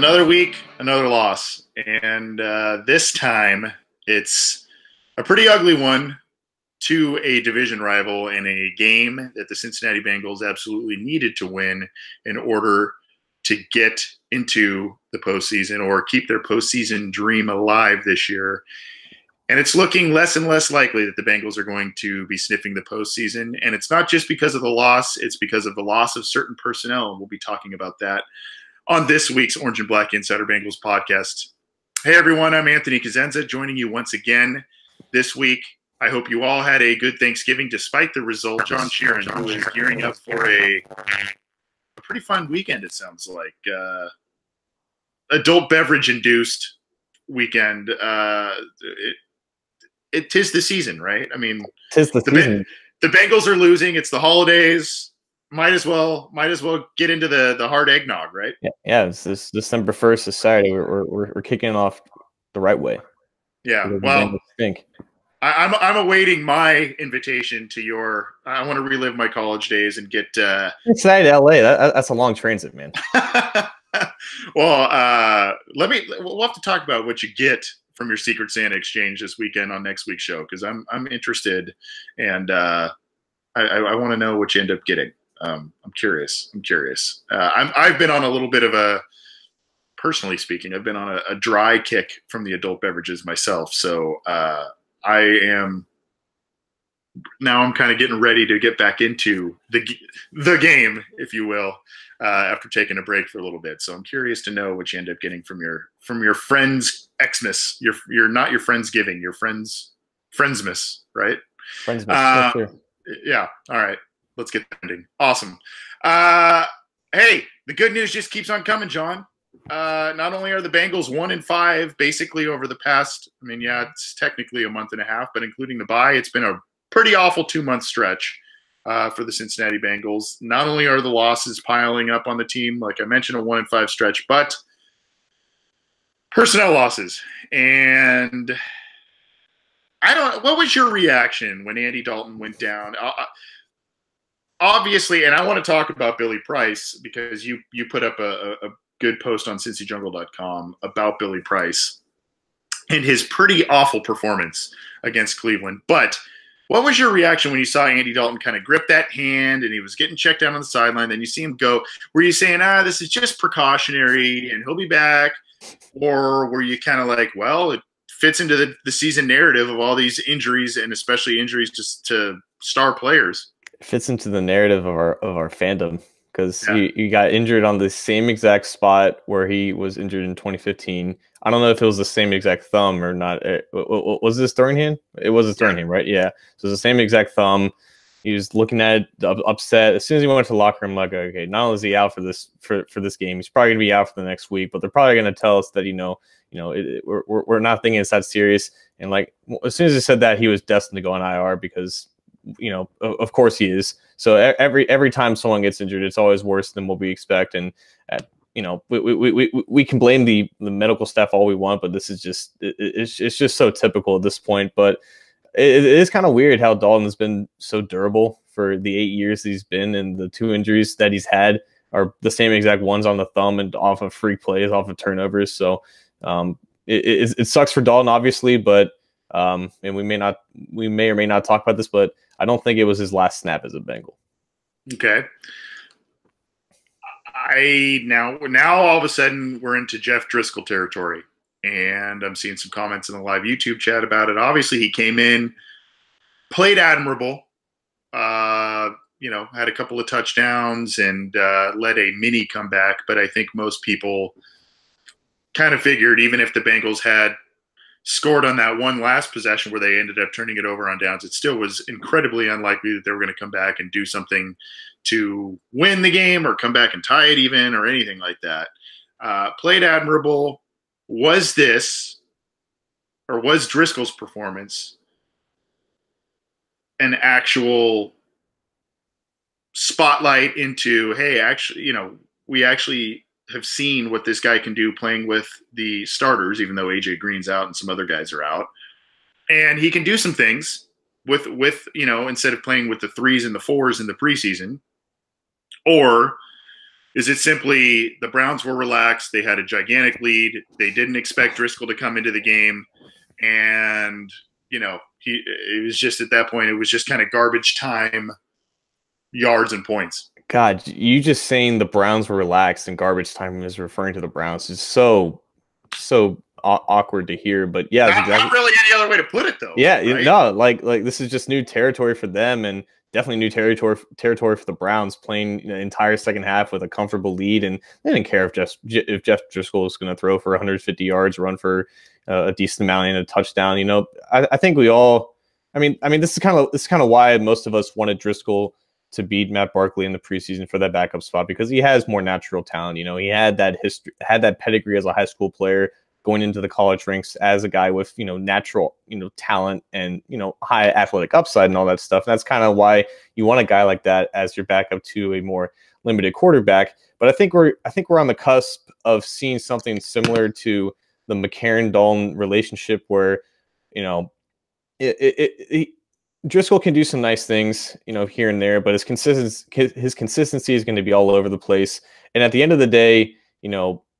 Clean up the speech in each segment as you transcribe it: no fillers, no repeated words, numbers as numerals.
Another week, another loss. And this time it's a pretty ugly one to a division rival in a game that the Cincinnati Bengals absolutely needed to win in order to get into the postseason or keep their postseason dream alive this year. And it's looking less and less likely that the Bengals are going to be sniffing the postseason. And it's not just because of the loss, it's because of the loss of certain personnel. And we'll be talking about that on this week's Orange and Black Insider Bengals podcast. Hey, everyone, I'm Anthony Cosenza, joining you once again this week. I hope you all had a good Thanksgiving despite the result. John Sheeran, who is gearing up for a pretty fun weekend, it sounds like. Adult beverage-induced weekend. It tis the season, right? I mean, tis the season. The Bengals are losing. It's the holidays. Might as well get into the hard eggnog, right? Yeah. It's this December 1st is Saturday. We're kicking off the right way. Yeah. Well, I'm awaiting my invitation to your. I want to relive my college days and get Cincinnati to LA. That's a long transit, man. Well, we'll have to talk about what you get from your Secret Santa exchange this weekend on next week's show, because I'm interested, and I want to know what you end up getting. I'm curious. I've been on a little bit of a, personally speaking, I've been on a dry kick from the adult beverages myself. So I'm kind of getting ready to get back into the game, if you will, after taking a break for a little bit. So I'm curious to know what you end up getting from your friends Xmas. You're not your Friendsgiving, your Friendsmas, right? Friendsmas. Sure. Yeah. All right. Let's get ending. Awesome. Hey, the good news just keeps on coming, John. Not only are the Bengals 1-5 basically over the past, it's technically a month and a half, but including the bye, it's been a pretty awful 2-month stretch for the Cincinnati Bengals. Not only are the losses piling up on the team, like I mentioned, a 1-5 stretch, but personnel losses. And what was your reaction when Andy Dalton went down? Obviously, and I want to talk about Billy Price because you put up a good post on cincyjungle.com about Billy Price and his pretty awful performance against Cleveland. But what was your reaction when you saw Andy Dalton kind of grip that hand and he was getting checked out on the sideline? Then you see him go. Were you saying, this is just precautionary and he'll be back? Or were you kind of like, well, it fits into the season narrative of all these injuries, and especially injuries to star players? It fits into the narrative of our fandom, because he got injured on the same exact spot where he was injured in 2015. I don't know if it was the same exact thumb or not. Was this throwing hand? It was a throwing hand, right? Yeah. So it's the same exact thumb. He was looking at it, upset. As soon as he went to the locker room, like, okay, not only is he out for this game, he's probably gonna be out for the next week. But they're probably gonna tell us that we're not thinking it's that serious. And like, as soon as he said that, he was destined to go on IR because, of course he is. So every time someone gets injured, it's always worse than what we expect. And we can blame the medical staff all we want, but this is just it's just so typical at this point. But it is kind of weird how Dalton has been so durable for the 8 years he's been, and the 2 injuries that he's had are the same exact ones on the thumb and off of free plays, off of turnovers. So it sucks for Dalton, obviously, but and we may or may not talk about this, but I don't think it was his last snap as a Bengal. Okay. Now all of a sudden we're into Jeff Driskel territory, and I'm seeing some comments in the live YouTube chat about it. Obviously, he came in, played admirable, had a couple of touchdowns and led a mini comeback. But I think most people kind of figured, even if the Bengals had scored on that one last possession where they ended up turning it over on downs, it still was incredibly unlikely that they were going to come back and do something to win the game or come back and tie it even or anything like that. Played admirable. Was Driskel's performance an actual spotlight into, hey, actually, we actually have seen what this guy can do playing with the starters, even though AJ Green's out and some other guys are out, and he can do some things with instead of playing with the 3s and the 4s in the preseason? Or Is it simply the Browns were relaxed? They had a gigantic lead. They didn't expect Driskel to come into the game. And, it was just at that point, it was just kind of garbage time, yards and points. God, you just saying the Browns were relaxed and garbage time is referring to the Browns is so awkward to hear. But yeah, not really any other way to put it, though. Yeah, right? No, like this is just new territory for them, and definitely new territory for the Browns, playing the entire second half with a comfortable lead, and they didn't care if Jeff Driskel was going to throw for 150 yards, run for a decent amount and a touchdown. I think we all. I mean, this is kind of why most of us wanted Driskel to beat Matt Barkley in the preseason for that backup spot, because he has more natural talent. He had that history, had that pedigree as a high school player, going into the college ranks as a guy with, natural, talent and, high athletic upside and all that stuff. And that's kind of why you want a guy like that as your backup to a more limited quarterback. But I think we're on the cusp of seeing something similar to the McCarron-Dalton relationship where, Driskel can do some nice things, here and there, but his consistency is going to be all over the place. And at the end of the day,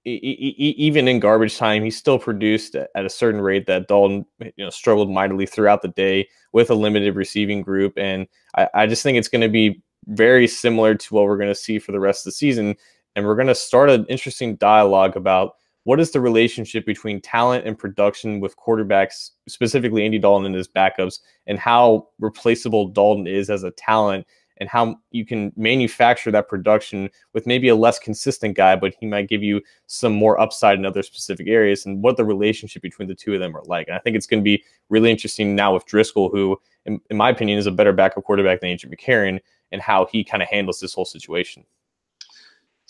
even in garbage time, he still produced at a certain rate that Dalton, struggled mightily throughout the day with a limited receiving group. And I just think it's going to be very similar to what we're going to see for the rest of the season. And we're going to start an interesting dialogue about what is the relationship between talent and production with quarterbacks, specifically Andy Dalton and his backups, and how replaceable Dalton is as a talent, and how you can manufacture that production with maybe a less consistent guy, but he might give you some more upside in other specific areas, and what the relationship between the two of them are like. And I think it's going to be really interesting now with Driskel, who, in my opinion, is a better backup quarterback than A.J. McCarron, and how he kind of handles this whole situation.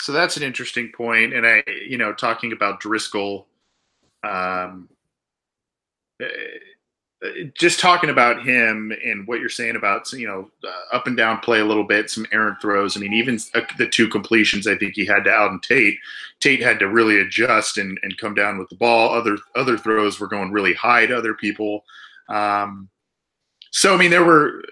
So that's an interesting point. And talking about Driskel, just talking about him and what you're saying about, up and down play a little bit, some errant throws. I mean, even the two completions, I think he had to out and Tate had to really adjust and come down with the ball. Other throws were going really high to other people. So, I mean,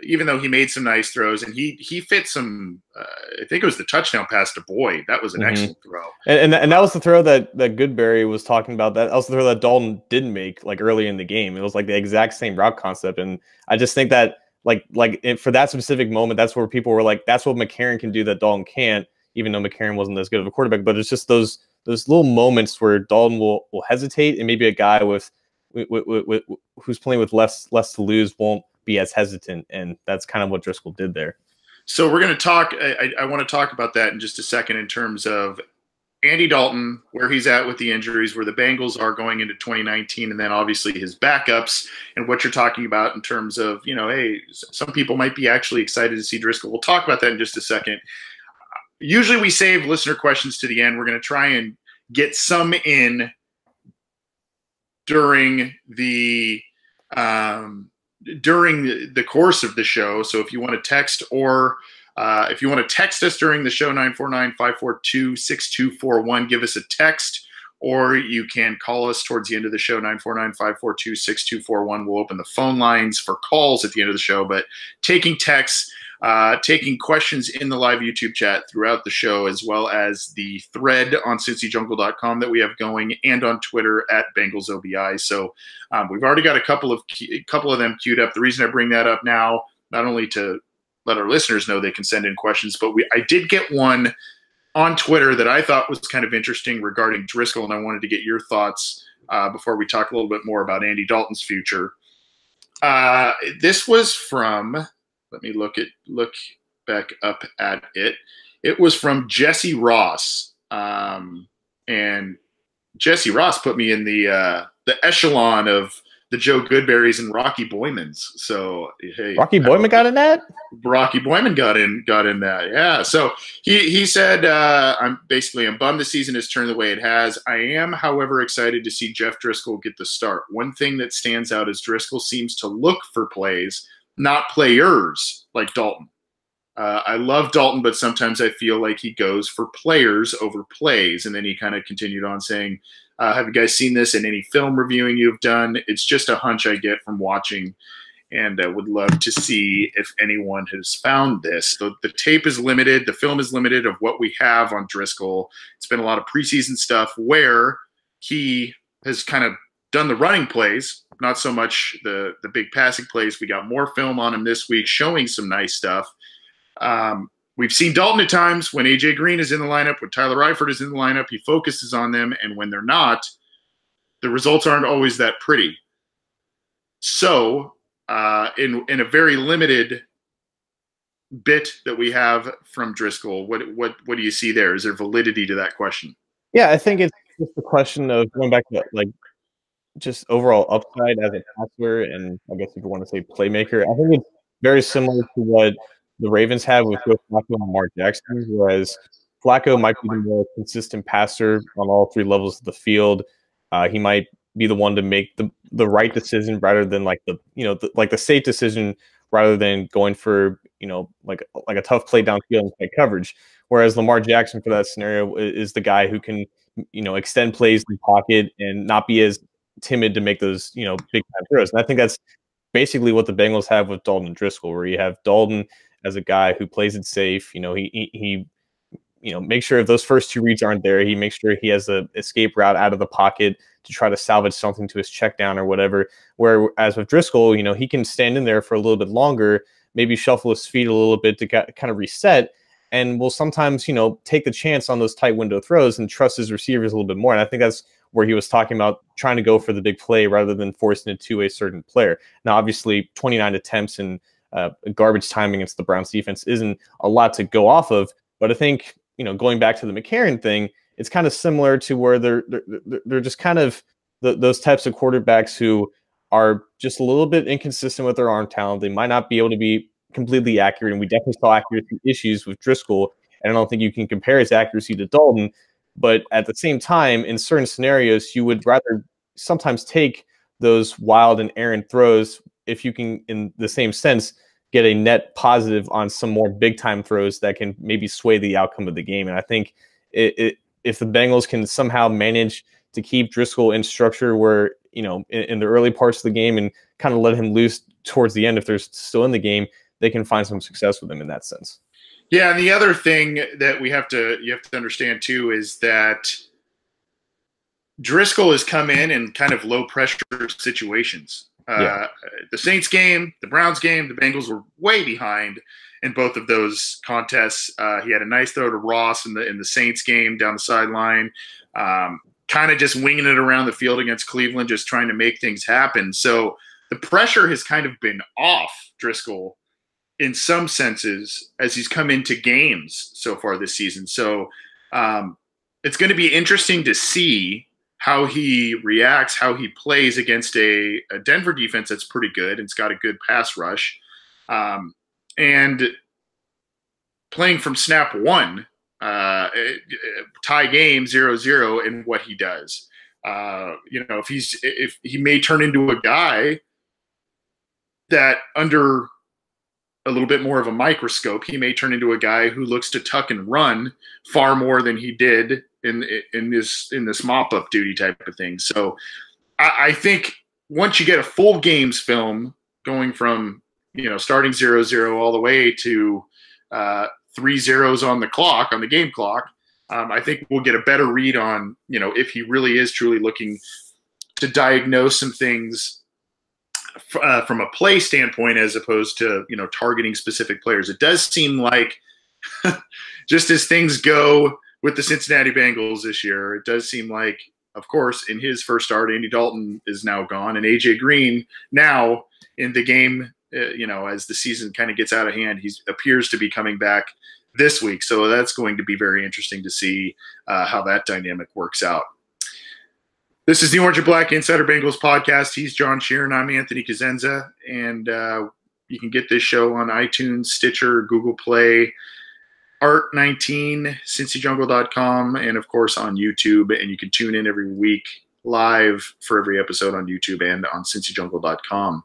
even though he made some nice throws, and he fit some, I think it was the touchdown pass to Boyd. That was an excellent throw. And that was the throw that Goodberry was talking about. That was the throw that Dalton didn't make, like, early in the game. It was like the exact same route concept. And I just think that, for that specific moment, that's where people were like, that's what McCarron can do that Dalton can't, even though McCarron wasn't as good of a quarterback. But it's just those little moments where Dalton will hesitate, and maybe a guy with who's playing with less to lose won't be as hesitant, and that's kind of what Driskel did there. So we're going to talk. I want to talk about that in just a second in terms of Andy Dalton, where he's at with the injuries, where the Bengals are going into 2019, and then obviously his backups, and what you're talking about in terms of, hey, some people might be actually excited to see Driskel. We'll talk about that in just a second. Usually we save listener questions to the end. We're going to try and get some in during the course of the show. So if you want to text, or if you want to text us during the show, 949-542-6241, give us a text, or you can call us towards the end of the show, 949-542-6241. We'll open the phone lines for calls at the end of the show, but taking texts, taking questions in the live YouTube chat throughout the show, as well as the thread on cincyjungle.com that we have going, and on Twitter at BengalsOBI. So we've already got a couple of them queued up. The reason I bring that up now, not only to let our listeners know they can send in questions, but I did get one on Twitter that I thought was kind of interesting regarding Driskel, and I wanted to get your thoughts before we talk a little bit more about Andy Dalton's future. This was from... Let me look back up at it. It was from Jesse Ross, and Jesse Ross put me in the echelon of the Joe Goodberrys and Rocky Boymans. So hey, Rocky Boyman got in that. Rocky Boyman got in that. Yeah. So he said, I'm bummed the season has turned the way it has. I am, however, excited to see Jeff Driskel get the start. One thing that stands out is Driskel seems to look for plays, not players, like Dalton. I love Dalton, but sometimes I feel like he goes for players over plays. And then he kind of continued on saying, have you guys seen this in any film reviewing you've done? It's just a hunch I get from watching. and would love to see if anyone has found this. The tape is limited. The film is limited of what we have on Driskel. It's been a lot of preseason stuff where he has kind of done the running plays, not so much the big passing plays. We got more film on him this week showing some nice stuff. We've seen Dalton at times when A.J. Green is in the lineup, when Tyler Eifert is in the lineup, he focuses on them, and when they're not, the results aren't always that pretty. So in a very limited bit that we have from Driskel, what do you see there? Is there validity to that question? Yeah, I think it's just a question of going back to like just overall upside as a passer, and I guess if you want to say playmaker. I think it's very similar to what the Ravens have with both Flacco and Lamar Jackson, whereas Flacco might be the more consistent passer on all three levels of the field. He might be the one to make the right decision rather than like the safe decision rather than going for like a tough play downfield and play coverage. Whereas Lamar Jackson for that scenario is the guy who can extend plays in the pocket and not be as timid to make those big time throws. And I think that's basically what the Bengals have with Dalton and Driskel, where you have Dalton as a guy who plays it safe. He makes sure if those first two reads aren't there, he makes sure he has an escape route out of the pocket to try to salvage something to his check down or whatever. Whereas with Driskel, he can stand in there for a little bit longer, maybe shuffle his feet a little bit to kind of reset, and will sometimes, take the chance on those tight window throws and trust his receivers a little bit more. And I think that's where he was talking about trying to go for the big play rather than forcing it to a certain player. Now, obviously, 29 attempts and garbage time against the Browns defense isn't a lot to go off of, but I think, going back to the McCarron thing, it's kind of similar to where they're just kind of those types of quarterbacks who are just a little bit inconsistent with their arm talent. They might not be able to be completely accurate, and we definitely saw accuracy issues with Driskel, and I don't think you can compare his accuracy to Dalton. But at the same time, in certain scenarios, you would rather sometimes take those wild and errant throws if you can, in the same sense, get a net positive on some more big-time throws that can maybe sway the outcome of the game. And I think if the Bengals can somehow manage to keep Driskel in structure where, in the early parts of the game and kind of let him loose towards the end if they're still in the game, they can find some success with him in that sense. Yeah, and the other thing that you have to understand too is that Driskel has come in kind of low pressure situations. The Saints game, the Browns game, the Bengals were way behind in both of those contests. He had a nice throw to Ross in the Saints game down the sideline, kind of just winging it around the field against Cleveland, just trying to make things happen. So the pressure has kind of been off Driskel in some senses as he's come into games so far this season. So it's going to be interesting to see how he reacts, how he plays against a Denver defense that's pretty good and it's got a good pass rush. And playing from snap one, tie game 0-0 in what he does. If he may turn into a guy that under a little bit more of a microscope, he may turn into a guy who looks to tuck and run far more than he did in this mop-up duty type of thing. So I think once you get a full games film going from, starting 0-0 all the way to 3 zeros on the clock, on the game clock, I think we'll get a better read on, if he really is truly looking to diagnose some things from a play standpoint, as opposed to, targeting specific players. It does seem like just as things go with the Cincinnati Bengals this year, it does seem like, of course, in his first start, Andy Dalton is now gone, and A.J. Green now in the game, as the season kind of gets out of hand, he appears to be coming back this week. So that's going to be very interesting to see how that dynamic works out. This is the Orange and Black Insider Bengals podcast. He's John Sheeran. I'm Anthony Cosenza. And you can get this show on iTunes, Stitcher, Google Play, Art19, CincyJungle.com, and, of course, on YouTube. And you can tune in every week live for every episode on YouTube and on CincyJungle.com.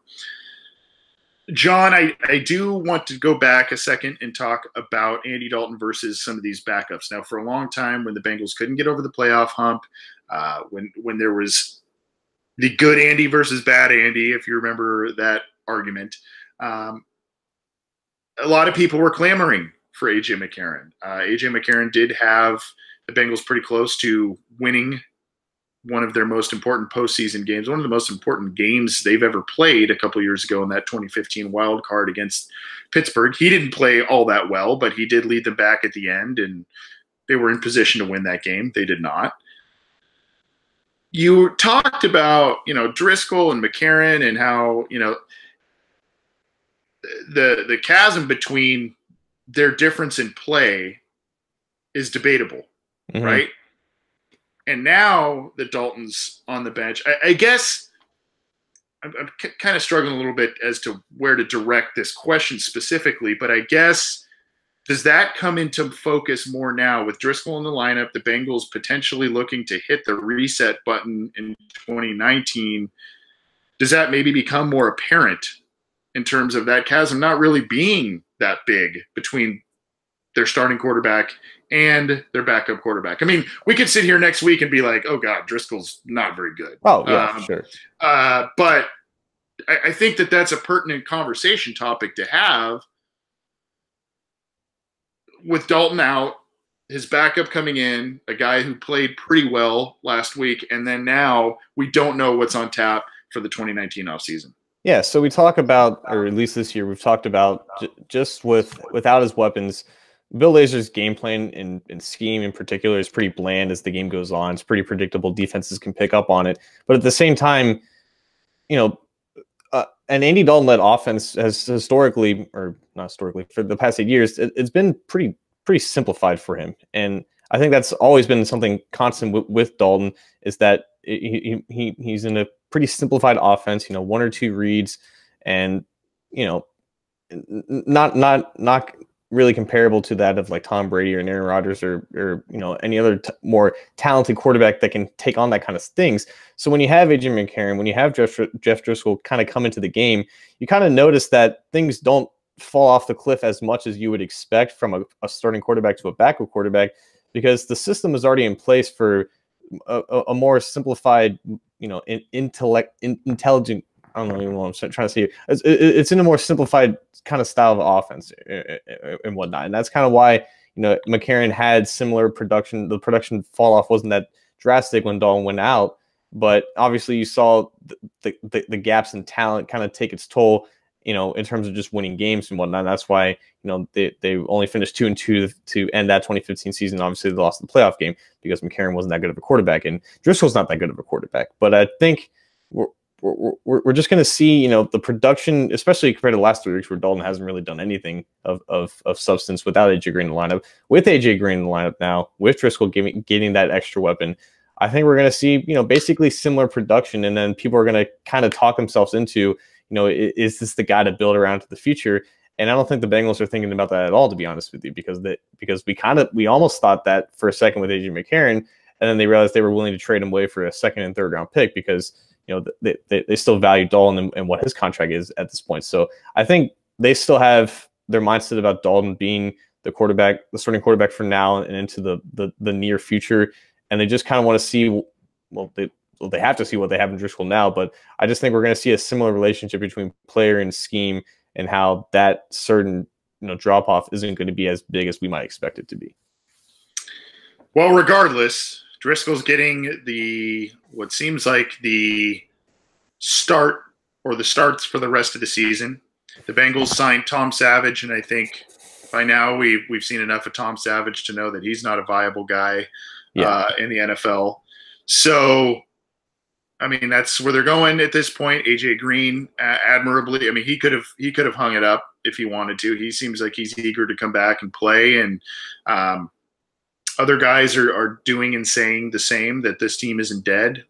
John, I do want to go back a second and talk about Andy Dalton versus some of these backups. Now, for a long time, when the Bengals couldn't get over the playoff hump, when there was the good Andy versus bad Andy, if you remember that argument. A lot of people were clamoring for A.J. McCarron. A.J. McCarron did have the Bengals pretty close to winning one of their most important postseason games, one of the most important games they've ever played a couple years ago in that 2015 wild card against Pittsburgh. He didn't play all that well, but he did lead them back at the end, and they were in position to win that game. They did not. You talked about, Driskel and McCarron and how, the chasm between their difference in play is debatable, right? And now that Dalton's on the bench, I guess I'm kind of struggling a little bit as to where to direct this question specifically, but I guess does that come into focus more now with Driskel in the lineup, the Bengals potentially looking to hit the reset button in 2019? Does that maybe become more apparent in terms of that chasm not really being that big between their starting quarterback and their backup quarterback? I mean, we could sit here next week and be like, oh, God, Driskel's not very good. Oh, yeah, sure. But I think that that's a pertinent conversation topic to have with Dalton out, his backup coming in, a guy who played pretty well last week, and then now we don't know what's on tap for the 2019 offseason. Yeah, so we talk about, or at least this year, we've talked about just without his weapons, Bill Lazor's game plan and scheme in particular is pretty bland as the game goes on. It's pretty predictable. Defenses can pick up on it. But at the same time, an Andy Dalton-led offense has historically, or not historically, for the past 8 years, it's been pretty simplified for him. And I think that's always been something constant with Dalton, is that he's in a pretty simplified offense, 1 or 2 reads, and not really comparable to that of like Tom Brady or Aaron Rodgers or any other more talented quarterback that can take on that kind of things. So when you have A.J. McCarron, when you have Jeff Driskel kind of come into the game, you kind of notice that things don't fall off the cliff as much as you would expect from a starting quarterback to a backup quarterback, because the system is already in place for a more simplified, intelligent. I don't know what I'm trying to say. It's in a more simplified kind of style of offense and whatnot. And that's kind of why, McCarron had similar production. The production fall off wasn't that drastic when Dalton went out, but obviously you saw the gaps in talent kind of take its toll, in terms of just winning games and whatnot. And that's why, they only finished 2-2 to end that 2015 season. Obviously they lost the playoff game because McCarron wasn't that good of a quarterback and Driscoll's not that good of a quarterback. But I think we're just going to see, the production, especially compared to the last 3 weeks where Dalton hasn't really done anything of substance without A.J. Green in the lineup. With A.J. Green in the lineup now, with Driskel getting that extra weapon, I think we're going to see, basically similar production. And then people are going to kind of talk themselves into, is this the guy to build around to the future? And I don't think the Bengals are thinking about that at all, to be honest with you, because we almost thought that for a second with A.J. McCarron, and then they realized they were willing to trade him away for a second and third round pick because they still value Dalton and what his contract is at this point. So I think they still have their mindset about Dalton being the starting quarterback for now and into the near future. And they just kind of want to see, they have to see what they have in Driskel now. But I just think we're going to see a similar relationship between player and scheme and how that certain drop off isn't going to be as big as we might expect it to be. Well, regardless, Driskel's getting what seems like the start or the starts for the rest of the season. The Bengals signed Tom Savage, and I think by now we've seen enough of Tom Savage to know that he's not a viable guy in the NFL. So, I mean, that's where they're going at this point. A.J. Green, admirably, I mean, he could have hung it up if he wanted to. He seems like he's eager to come back and play, and other guys are doing and saying the same, that this team isn't dead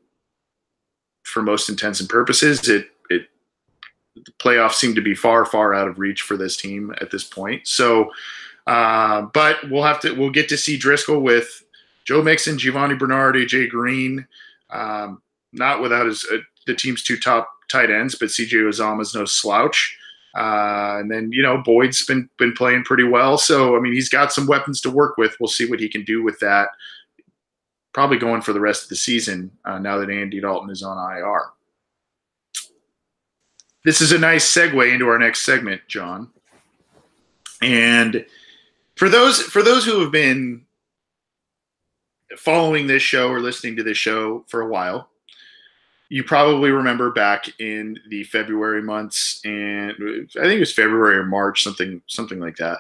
for most intents and purposes. The playoffs seem to be far, far out of reach for this team at this point. So, but we'll get to see Driskel with Joe Mixon, Giovanni Bernard, A.J. Green, not without the team's 2 top tight ends, but C.J. Uzomah's no slouch. And then, Boyd's been playing pretty well. So, I mean, he's got some weapons to work with. We'll see what he can do with that. Probably going for the rest of the season now that Andy Dalton is on IR. this is a nice segue into our next segment, John. And for those who have been following this show or listening to this show for a while, you probably remember back in the February months, and I think it was February or March, something like that,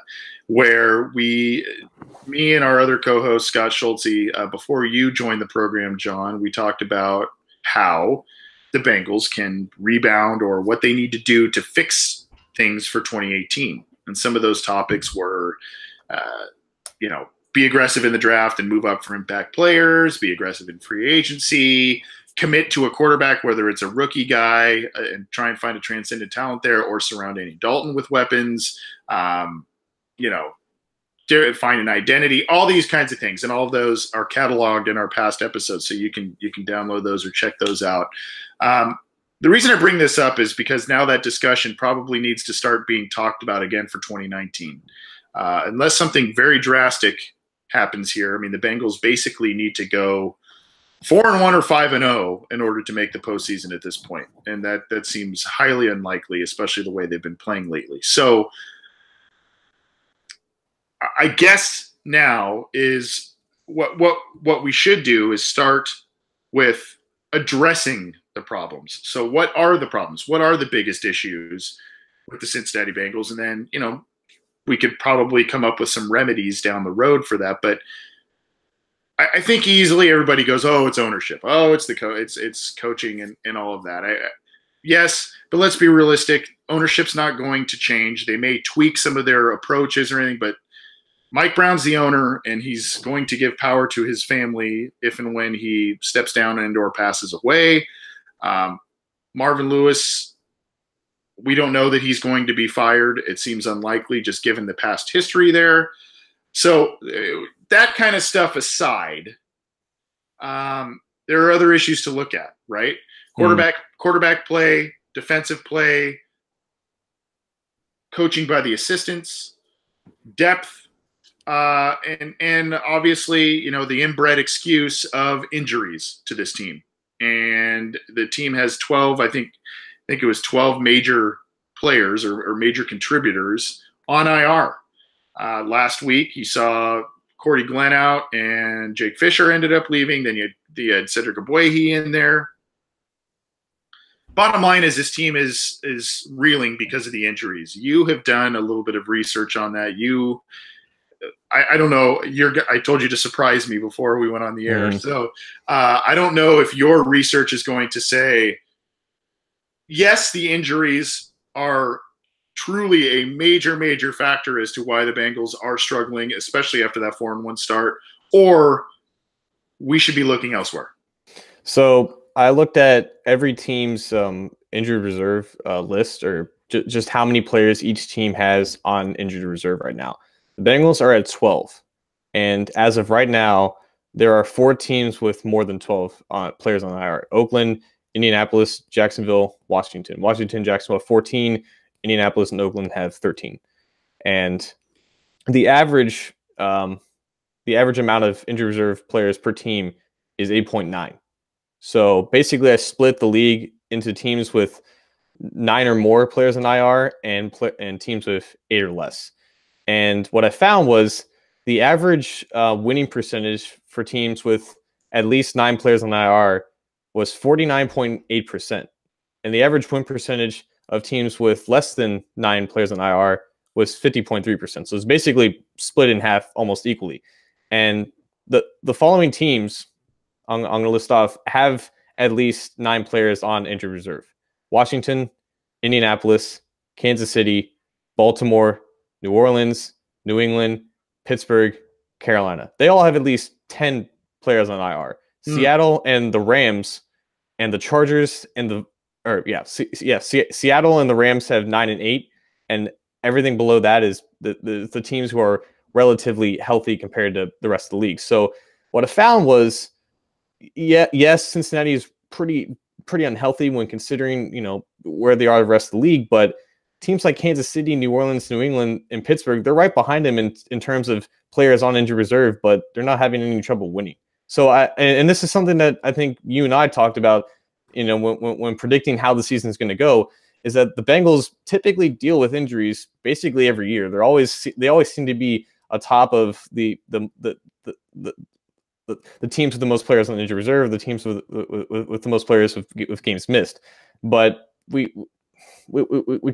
where me and our other co-host Scott Schultze, before you joined the program, John, we talked about how the Bengals can rebound or what they need to do to fix things for 2018. And some of those topics were, be aggressive in the draft and move up for impact players, be aggressive in free agency, commit to a quarterback, whether it's a rookie guy and try and find a transcendent talent there, or surround Andy Dalton with weapons, find an identity, all these kinds of things. And all of those are cataloged in our past episodes. So you can download those or check those out. The reason I bring this up is because now that discussion probably needs to start being talked about again for 2019. Unless something very drastic happens here. I mean, the Bengals basically need to go 4-1 or 5-0 in order to make the postseason at this point. And that seems highly unlikely, especially the way they've been playing lately. So I guess now is what we should do is start with addressing the problems. So what are the problems? What are the biggest issues with the Cincinnati Bengals? And then, we could probably come up with some remedies down the road for that. But I think easily everybody goes, oh, it's ownership. Oh, it's it's coaching and all of that. Yes, but let's be realistic. Ownership's not going to change. They may tweak some of their approaches or anything, but Mike Brown's the owner, and he's going to give power to his family if and when he steps down and/or passes away. Marvin Lewis, we don't know that he's going to be fired. It seems unlikely just given the past history there. So that kind of stuff aside, there are other issues to look at, right? Quarterback play, defensive play, coaching by the assistants, depth, and obviously, the inbred excuse of injuries to this team. And the team has 12, I think it was 12 major players or major contributors on IR. Last week, you saw Cordy Glenn out and Jake Fisher ended up leaving. Then you had Cedric Ogbuehi in there. Bottom line is this team is reeling because of the injuries. You have done a little bit of research on that. I don't know. I told you to surprise me before we went on the air. So I don't know if your research is going to say, yes, the injuries are truly a major, major factor as to why the Bengals are struggling, especially after that 4-1 start, or we should be looking elsewhere. So I looked at every team's injured reserve list, or just how many players each team has on injured reserve right now. The Bengals are at 12. And as of right now, there are 4 teams with more than 12 players on IR. Oakland, Indianapolis, Jacksonville, Washington. Washington, Jacksonville have 14. Indianapolis and Oakland have 13. And the average amount of injured reserve players per team is 8.9. So basically, I split the league into teams with 9 or more players in IR and teams with 8 or less. And what I found was the average winning percentage for teams with at least 9 players on IR was 49.8%. And the average win percentage of teams with less than 9 players on IR was 50.3%. So it's basically split in half almost equally. And the following teams I'm going to list off have at least 9 players on injured reserve: Washington, Indianapolis, Kansas City, Baltimore, New Orleans, New England, Pittsburgh, Carolina. They all have at least 10 players on IR. Seattle and the Rams and the Chargers and Seattle and the Rams have 9 and 8, and everything below that is the teams who are relatively healthy compared to the rest of the league. So what I found was, yes, Cincinnati is pretty unhealthy when considering, where they are the rest of the league, but teams like Kansas City, New Orleans, New England, and Pittsburgh, they're right behind them in terms of players on injured reserve, but they're not having any trouble winning. So and this is something that I think you and I talked about, when predicting how the season is going to go. is that the Bengals typically deal with injuries basically every year. They always seem to be atop of the teams with the most players on the injured reserve, the teams with the most players with games missed. But we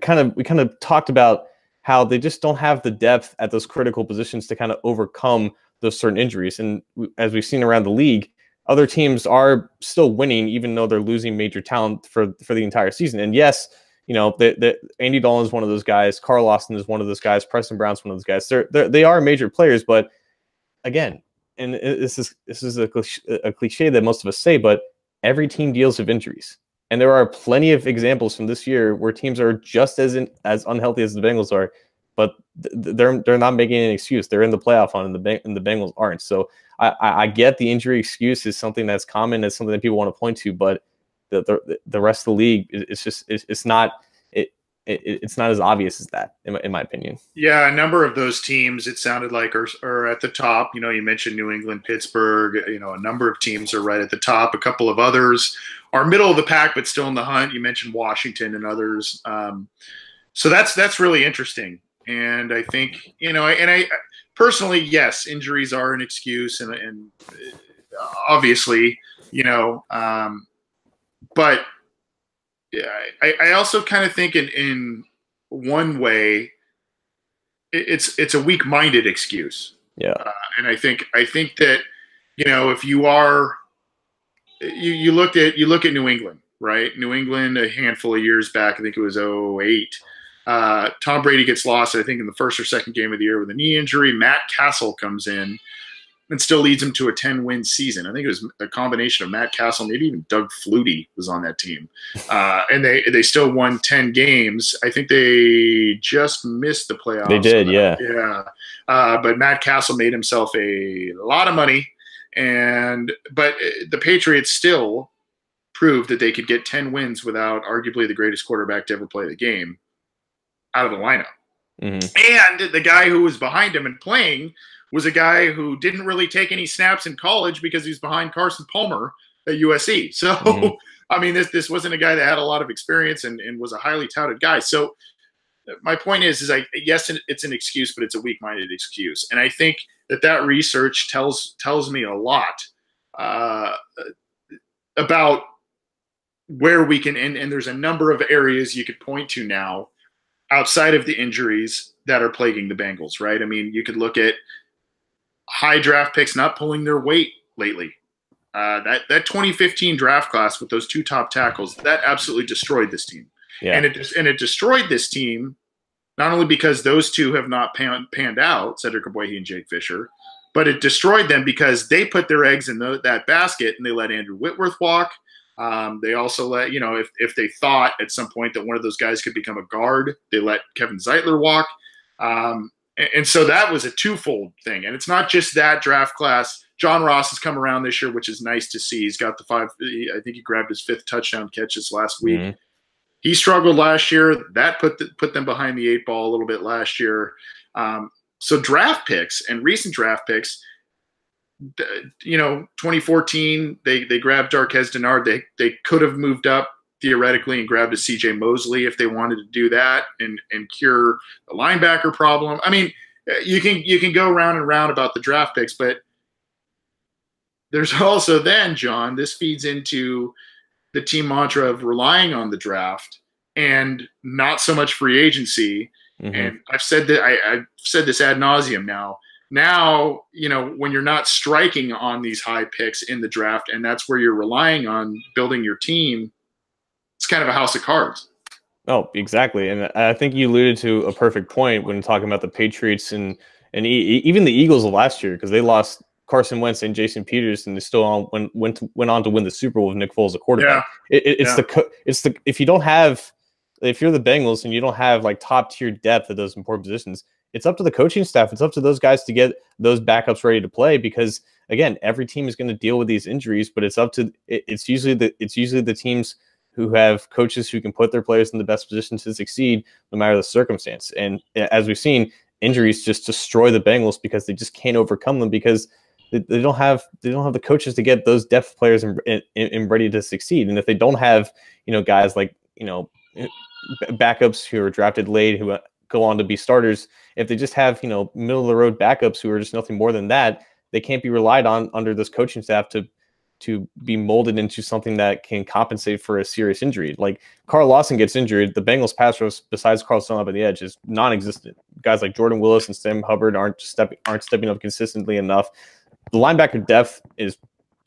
kind of talked about how they just don't have the depth at those critical positions to kind of overcome those certain injuries. And as we've seen around the league, other teams are still winning, even though they're losing major talent for the entire season. And yes, Andy Dalton is one of those guys. Carl Lawson is one of those guys. Preston Brown's one of those guys. They are major players, but again, and this is a cliche that most of us say, but every team deals with injuries. And there are plenty of examples from this year where teams are just as unhealthy as the Bengals are, but they're not making an excuse. They're in the playoff hunt, and the Bengals aren't. So I get the injury excuse is something that's common. It's something that people want to point to, but the rest of the league, it's not as obvious as that, in my opinion. Yeah, a number of those teams, it sounded like, are at the top. You mentioned New England, Pittsburgh. A number of teams are right at the top. A couple of others are middle of the pack, but still in the hunt. You mentioned Washington and others. So that's really interesting. And I think, and I personally, yes, injuries are an excuse, and obviously, but yeah, I also kind of think in one way, it's a weak-minded excuse. Yeah, and I think that if you are, you look at New England, right? New England a handful of years back, I think it was 2008. Tom Brady gets lost, I think, in the first or second game of the year with a knee injury. Matt Castle comes in and still leads them to a 10-win season. I think it was a combination of Matt Castle, maybe even Doug Flutie was on that team. And they still won 10 games. I think they just missed the playoffs. They did, yeah. Yeah. But Matt Castle made himself a lot of money. But the Patriots still proved that they could get 10 wins without arguably the greatest quarterback to ever play the game out of the lineup. Mm-hmm. And the guy who was behind him and playing was a guy who didn't really take any snaps in college because he was behind Carson Palmer at USC. So, mm-hmm. I mean, this wasn't a guy that had a lot of experience and was a highly touted guy. So my point is yes, it's an excuse, but it's a weak-minded excuse. And I think that research tells me a lot about where we can, and there's a number of areas you could point to now outside of the injuries that are plaguing the Bengals, right? I mean, you could look at high draft picks not pulling their weight lately. That 2015 draft class with those two top tackles, that absolutely destroyed this team. Yeah. And it destroyed this team not only because those two have not panned out, Cedric Ogbuehi and Jake Fisher, but it destroyed them because they put their eggs in that basket and they let Andrew Whitworth walk. They also let, if they thought at some point that one of those guys could become a guard, they let Kevin Zeitler walk. And so that was a twofold thing. And it's not just that draft class. John Ross has come around this year, which is nice to see. He's got I think he grabbed his 5th touchdown catch this last week. Mm-hmm. He struggled last year. That put them behind the 8 ball a little bit last year. So draft picks and recent draft picks, 2014, they grabbed Darqueze Dennard. They could have moved up theoretically and grabbed a CJ Mosley if they wanted to do that and cure the linebacker problem. I mean, you can go round and round about the draft picks, but there's also then, John, this feeds into the team mantra of relying on the draft and not so much free agency. Mm-hmm. And I've said this ad nauseum now. Now, when you're not striking on these high picks in the draft, and that's where you're relying on building your team, it's kind of a house of cards. Oh, exactly. And I think you alluded to a perfect point when talking about the Patriots and even the Eagles of last year, because they lost Carson Wentz and Jason Peters, and they still went on to win the Super Bowl with Nick Foles as a quarterback. Yeah. If you're the Bengals and you don't have like top tier depth at those important positions, it's up to the coaching staff. It's up to those guys to get those backups ready to play, because again, every team is going to deal with these injuries, but it's usually the teams who have coaches who can put their players in the best position to succeed no matter the circumstance. And as we've seen, injuries just destroy the Bengals because they just can't overcome them, because they don't have the coaches to get those depth players and ready to succeed. And if they don't have, guys like, backups who are drafted late who go on to be starters. If they just have, middle of the road backups who are just nothing more than that, they can't be relied on under this coaching staff to be molded into something that can compensate for a serious injury. Like Carl Lawson gets injured, the Bengals pass rush, besides Carl Stone up at the edge, is non-existent. Guys like Jordan Willis and Sam Hubbard aren't stepping up consistently enough. The linebacker depth is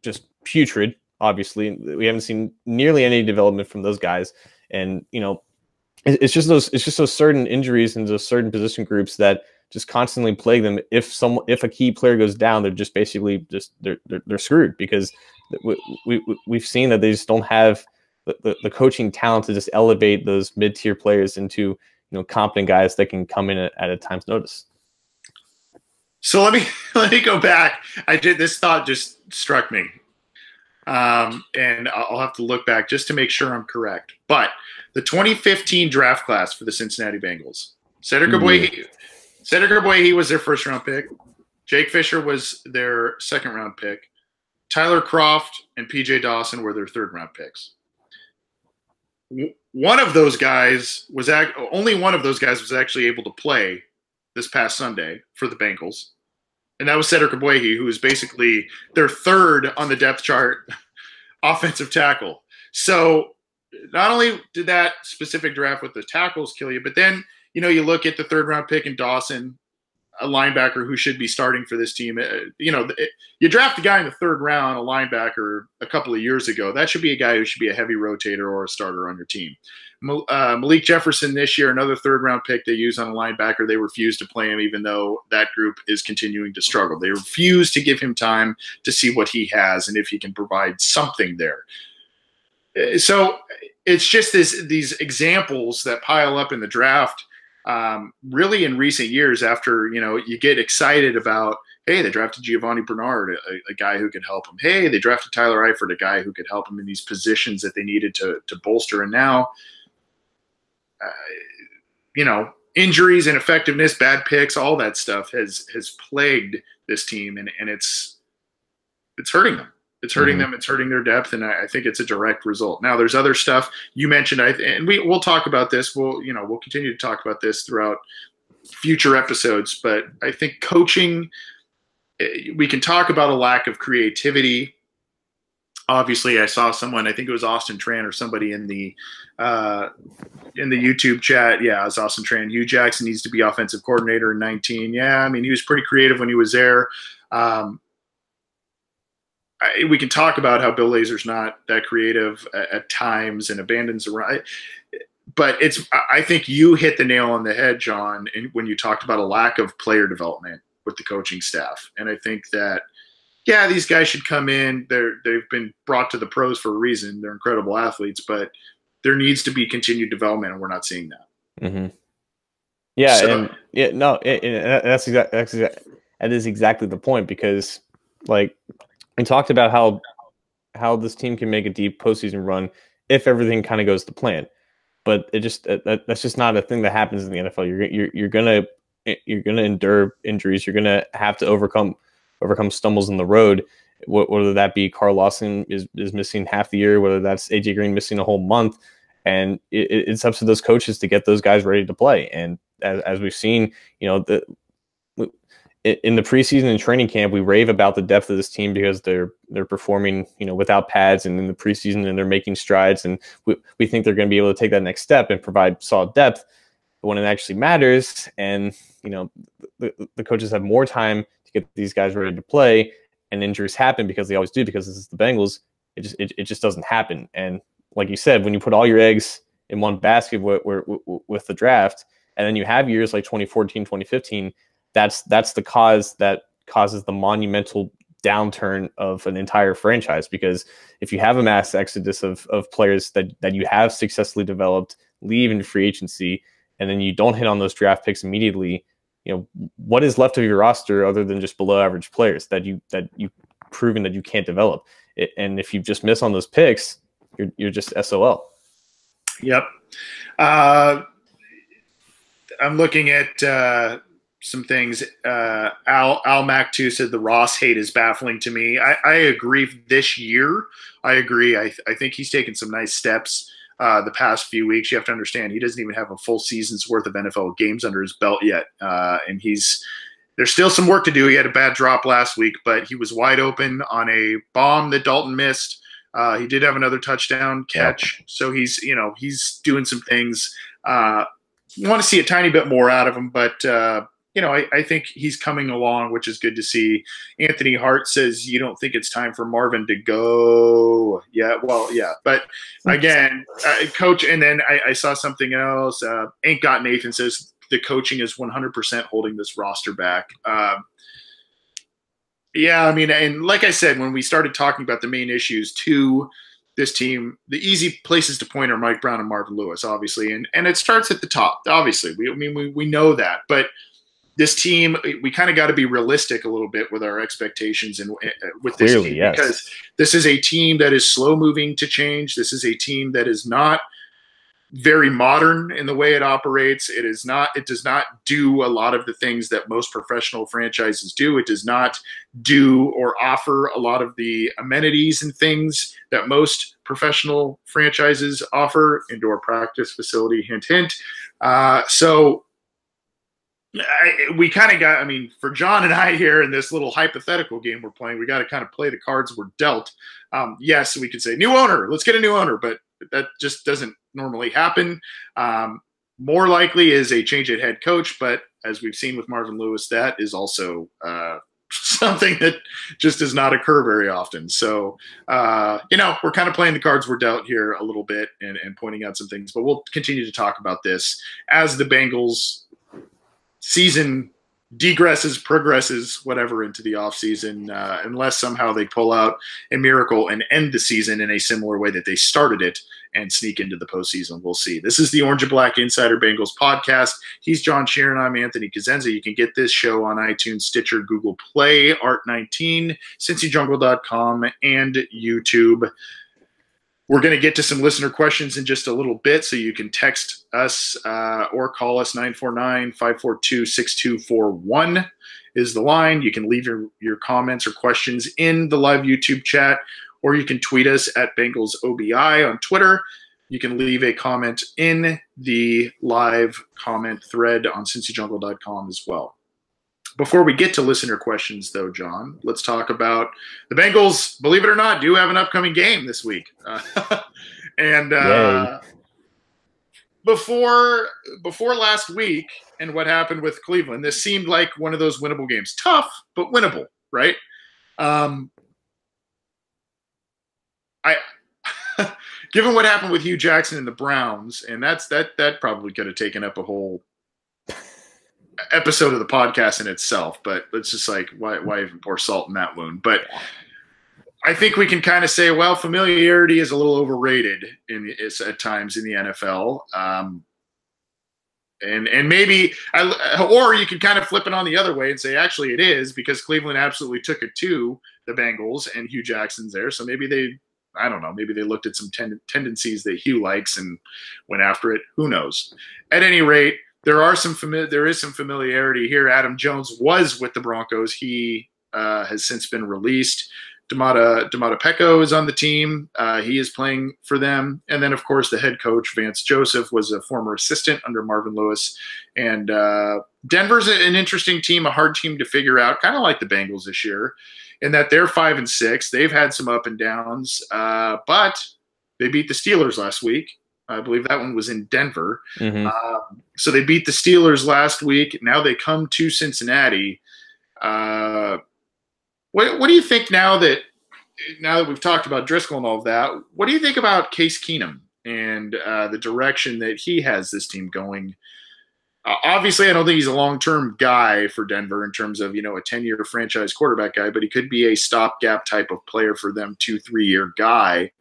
just putrid. Obviously, we haven't seen nearly any development from those guys, and it's just those certain injuries and those certain position groups that just constantly plague them. If a key player goes down, they're just basically they're screwed, because we've seen that they just don't have the coaching talent to just elevate those mid-tier players into competent guys that can come in at a time's notice. So let me go back. This thought just struck me, and I'll have to look back just to make sure I'm correct. But the 2015 draft class for the Cincinnati Bengals, Cedric Ogbuehi was their first-round pick. Jake Fisher was their second-round pick. Tyler Kroft and P.J. Dawson were their third-round picks. Only one of those guys was actually able to play this past Sunday for the Bengals, and that was Cedric Ogbuehi, who is basically their third on the depth chart offensive tackle. So not only did that specific draft with the tackles kill you, but then you look at the third-round pick in Dawson, a linebacker who should be starting for this team. You draft a guy in the third round, a linebacker, a couple of years ago. That should be a guy who should be a heavy rotator or a starter on your team. Malik Jefferson this year, another third-round pick they use on a linebacker. They refuse to play him, even though that group is continuing to struggle. They refuse to give him time to see what he has and if he can provide something there. So it's just these examples that pile up in the draft. Really in recent years, after you get excited about, hey, they drafted Giovanni Bernard, a guy who could help him. Hey, they drafted Tyler Eifert, a guy who could help him in these positions that they needed to bolster. And now, injuries, ineffectiveness, bad picks, all that stuff has plagued this team, and it's hurting them. It's hurting them. It's hurting their depth, and I think it's a direct result. Now, there's other stuff you mentioned, and we'll talk about this. We'll continue to talk about this throughout future episodes. But I think coaching, we can talk about a lack of creativity. Obviously, I saw someone, I think it was Austin Tran or somebody in the YouTube chat. Yeah, it was Austin Tran. Hugh Jackson needs to be offensive coordinator in 19. Yeah, I mean, he was pretty creative when he was there. We can talk about how Bill Lazor's not that creative at times and abandons the run. But I think you hit the nail on the head, John, when you talked about a lack of player development with the coaching staff. And I think that, yeah, these guys should come in. They've been brought to the pros for a reason. They're incredible athletes, but there needs to be continued development, and we're not seeing that. Mm-hmm. Yeah, that is exactly the point, because we talked about how this team can make a deep postseason run if everything kind of goes to plan, but that's just not a thing that happens in the NFL. You're gonna endure injuries. You're gonna have to overcome stumbles in the road. Whether that be Carl Lawson is missing half the year, whether that's AJ Green missing a whole month, and it's up to those coaches to get those guys ready to play. And as we've seen, in the preseason and training camp, we rave about the depth of this team because they're performing, without pads, and in the preseason, and they're making strides, and we think they're going to be able to take that next step and provide solid depth. But when it actually matters, and the coaches have more time to get these guys ready to play, and injuries happen, because they always do, because this is the Bengals, it just doesn't happen. And like you said, when you put all your eggs in one basket with the draft, and then you have years like 2014, 2015. That's the cause that causes the monumental downturn of an entire franchise. Because if you have a mass exodus of players that you have successfully developed leave in free agency, and then you don't hit on those draft picks immediately, what is left of your roster other than just below average players that you've proven that you can't develop? And if you just miss on those picks, you're just SOL. Yep. I'm looking at some things. Al Mac 2 said the Ross hate is baffling to me. I agree this year. I agree. I think he's taken some nice steps the past few weeks. You have to understand he doesn't even have a full season's worth of NFL games under his belt yet, and there's still some work to do. He had a bad drop last week, but he was wide open on a bomb that Dalton missed. He did have another touchdown catch, so he's doing some things. You want to see a tiny bit more out of him, but I think he's coming along, which is good to see. Anthony Hart says you don't think it's time for Marvin to go. Yeah, well, yeah. But again, coach, and then I saw something else. Ain't Got Nathan says the coaching is 100% holding this roster back. Yeah, I mean, and like I said, when we started talking about the main issues to this team, the easy places to point are Mike Brown and Marvin Lewis, obviously. And it starts at the top, obviously. We know that. But this team, we kind of got to be realistic a little bit with our expectations and with this Clearly, team, yes. because this is a team that is slow moving to change. This is a team that is not very modern in the way it operates. It does not do a lot of the things that most professional franchises do. It does not do or offer a lot of the amenities and things that most professional franchises offer. Indoor practice facility, hint, hint. So we kind of got, I mean, for John and I here in this little hypothetical game we're playing, we got to kind of play the cards we're dealt. Yes, we could say new owner, let's get a new owner, but that just doesn't normally happen. More likely is a change at head coach, but as we've seen with Marvin Lewis, that is also something that just does not occur very often. So, we're kind of playing the cards we're dealt here a little bit and pointing out some things, but we'll continue to talk about this as the Bengals season progresses, whatever, into the offseason, unless somehow they pull out a miracle and end the season in a similar way that they started it and sneak into the postseason. We'll see. This is the Orange and Black Insider Bengals podcast. He's John Sheeran. I'm Anthony Cosenza. You can get this show on iTunes, Stitcher, Google Play, Art19, CincyJungle.com, and YouTube. We're going to get to some listener questions in just a little bit, so you can text us or call us. 949-542-6241 is the line. You can leave your comments or questions in the live YouTube chat, or you can tweet us at BengalsOBI on Twitter. You can leave a comment in the live comment thread on CincyJungle.com as well. Before we get to listener questions, though, John, let's talk about the Bengals. Believe it or not, do have an upcoming game this week. Before last week and what happened with Cleveland, this seemed like one of those winnable games. Tough, but winnable, right? Given what happened with Hugh Jackson and the Browns, and that probably could have taken up a whole episode of the podcast in itself, but it's just like, why even pour salt in that wound? But I think we can kind of say, well, familiarity is a little overrated at times in the NFL. And maybe, or you can kind of flip it on the other way and say, actually it is, because Cleveland absolutely took it to the Bengals and Hugh Jackson's there. So maybe they looked at some tendencies that Hugh likes and went after it. Who knows? At any rate, there is some familiarity here. Adam Jones was with the Broncos. He has since been released. Damata Pecco is on the team. He is playing for them. And then, of course, the head coach, Vance Joseph, was a former assistant under Marvin Lewis. And Denver's an interesting team, a hard team to figure out, kind of like the Bengals this year, in that they're 5-6. They've had some up and downs, but they beat the Steelers last week. I believe that one was in Denver. Mm-hmm. So they beat the Steelers last week. Now they come to Cincinnati. What do you think now that we've talked about Driskel and all of that? What do you think about Case Keenum and the direction that he has this team going? Obviously, I don't think he's a long-term guy for Denver in terms of, a 10-year franchise quarterback guy, but he could be a stopgap type of player for them, 2-3 year guy.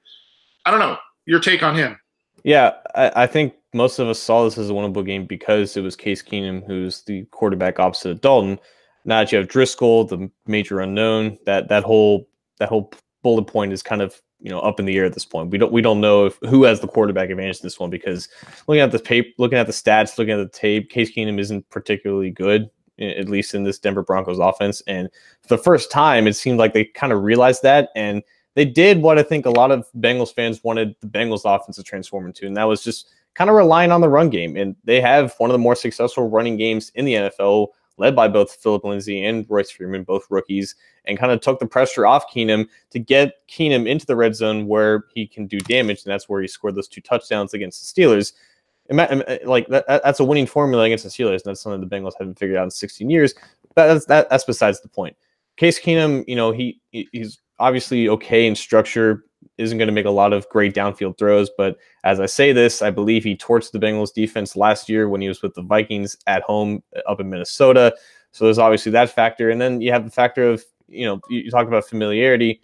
I don't know. Your take on him? Yeah, I think most of us saw this as a winnable game because it was Case Keenum who's the quarterback opposite of Dalton. Now that you have Driskel, the major unknown, that whole bullet point is kind of up in the air at this point. We don't know who has the quarterback advantage in this one, because looking at the tape, looking at the stats, looking at the tape, Case Keenum isn't particularly good, at least in this Denver Broncos offense. And for the first time, it seemed like they kind of realized that, and they did what I think a lot of Bengals fans wanted the Bengals offense to transform into, and that was just kind of relying on the run game. And they have one of the more successful running games in the NFL, led by both Philip Lindsay and Royce Freeman, both rookies, and kind of took the pressure off Keenum to get Keenum into the red zone where he can do damage, and that's where he scored those 2 touchdowns against the Steelers. Like that's a winning formula against the Steelers, and that's something the Bengals haven't figured out in 16 years. But that's besides the point. Case Keenum, he's obviously okay in structure, isn't going to make a lot of great downfield throws. But as I say this, I believe he torched the Bengals defense last year when he was with the Vikings at home up in Minnesota. So there's obviously that factor. And then you have the factor of, you talk about familiarity.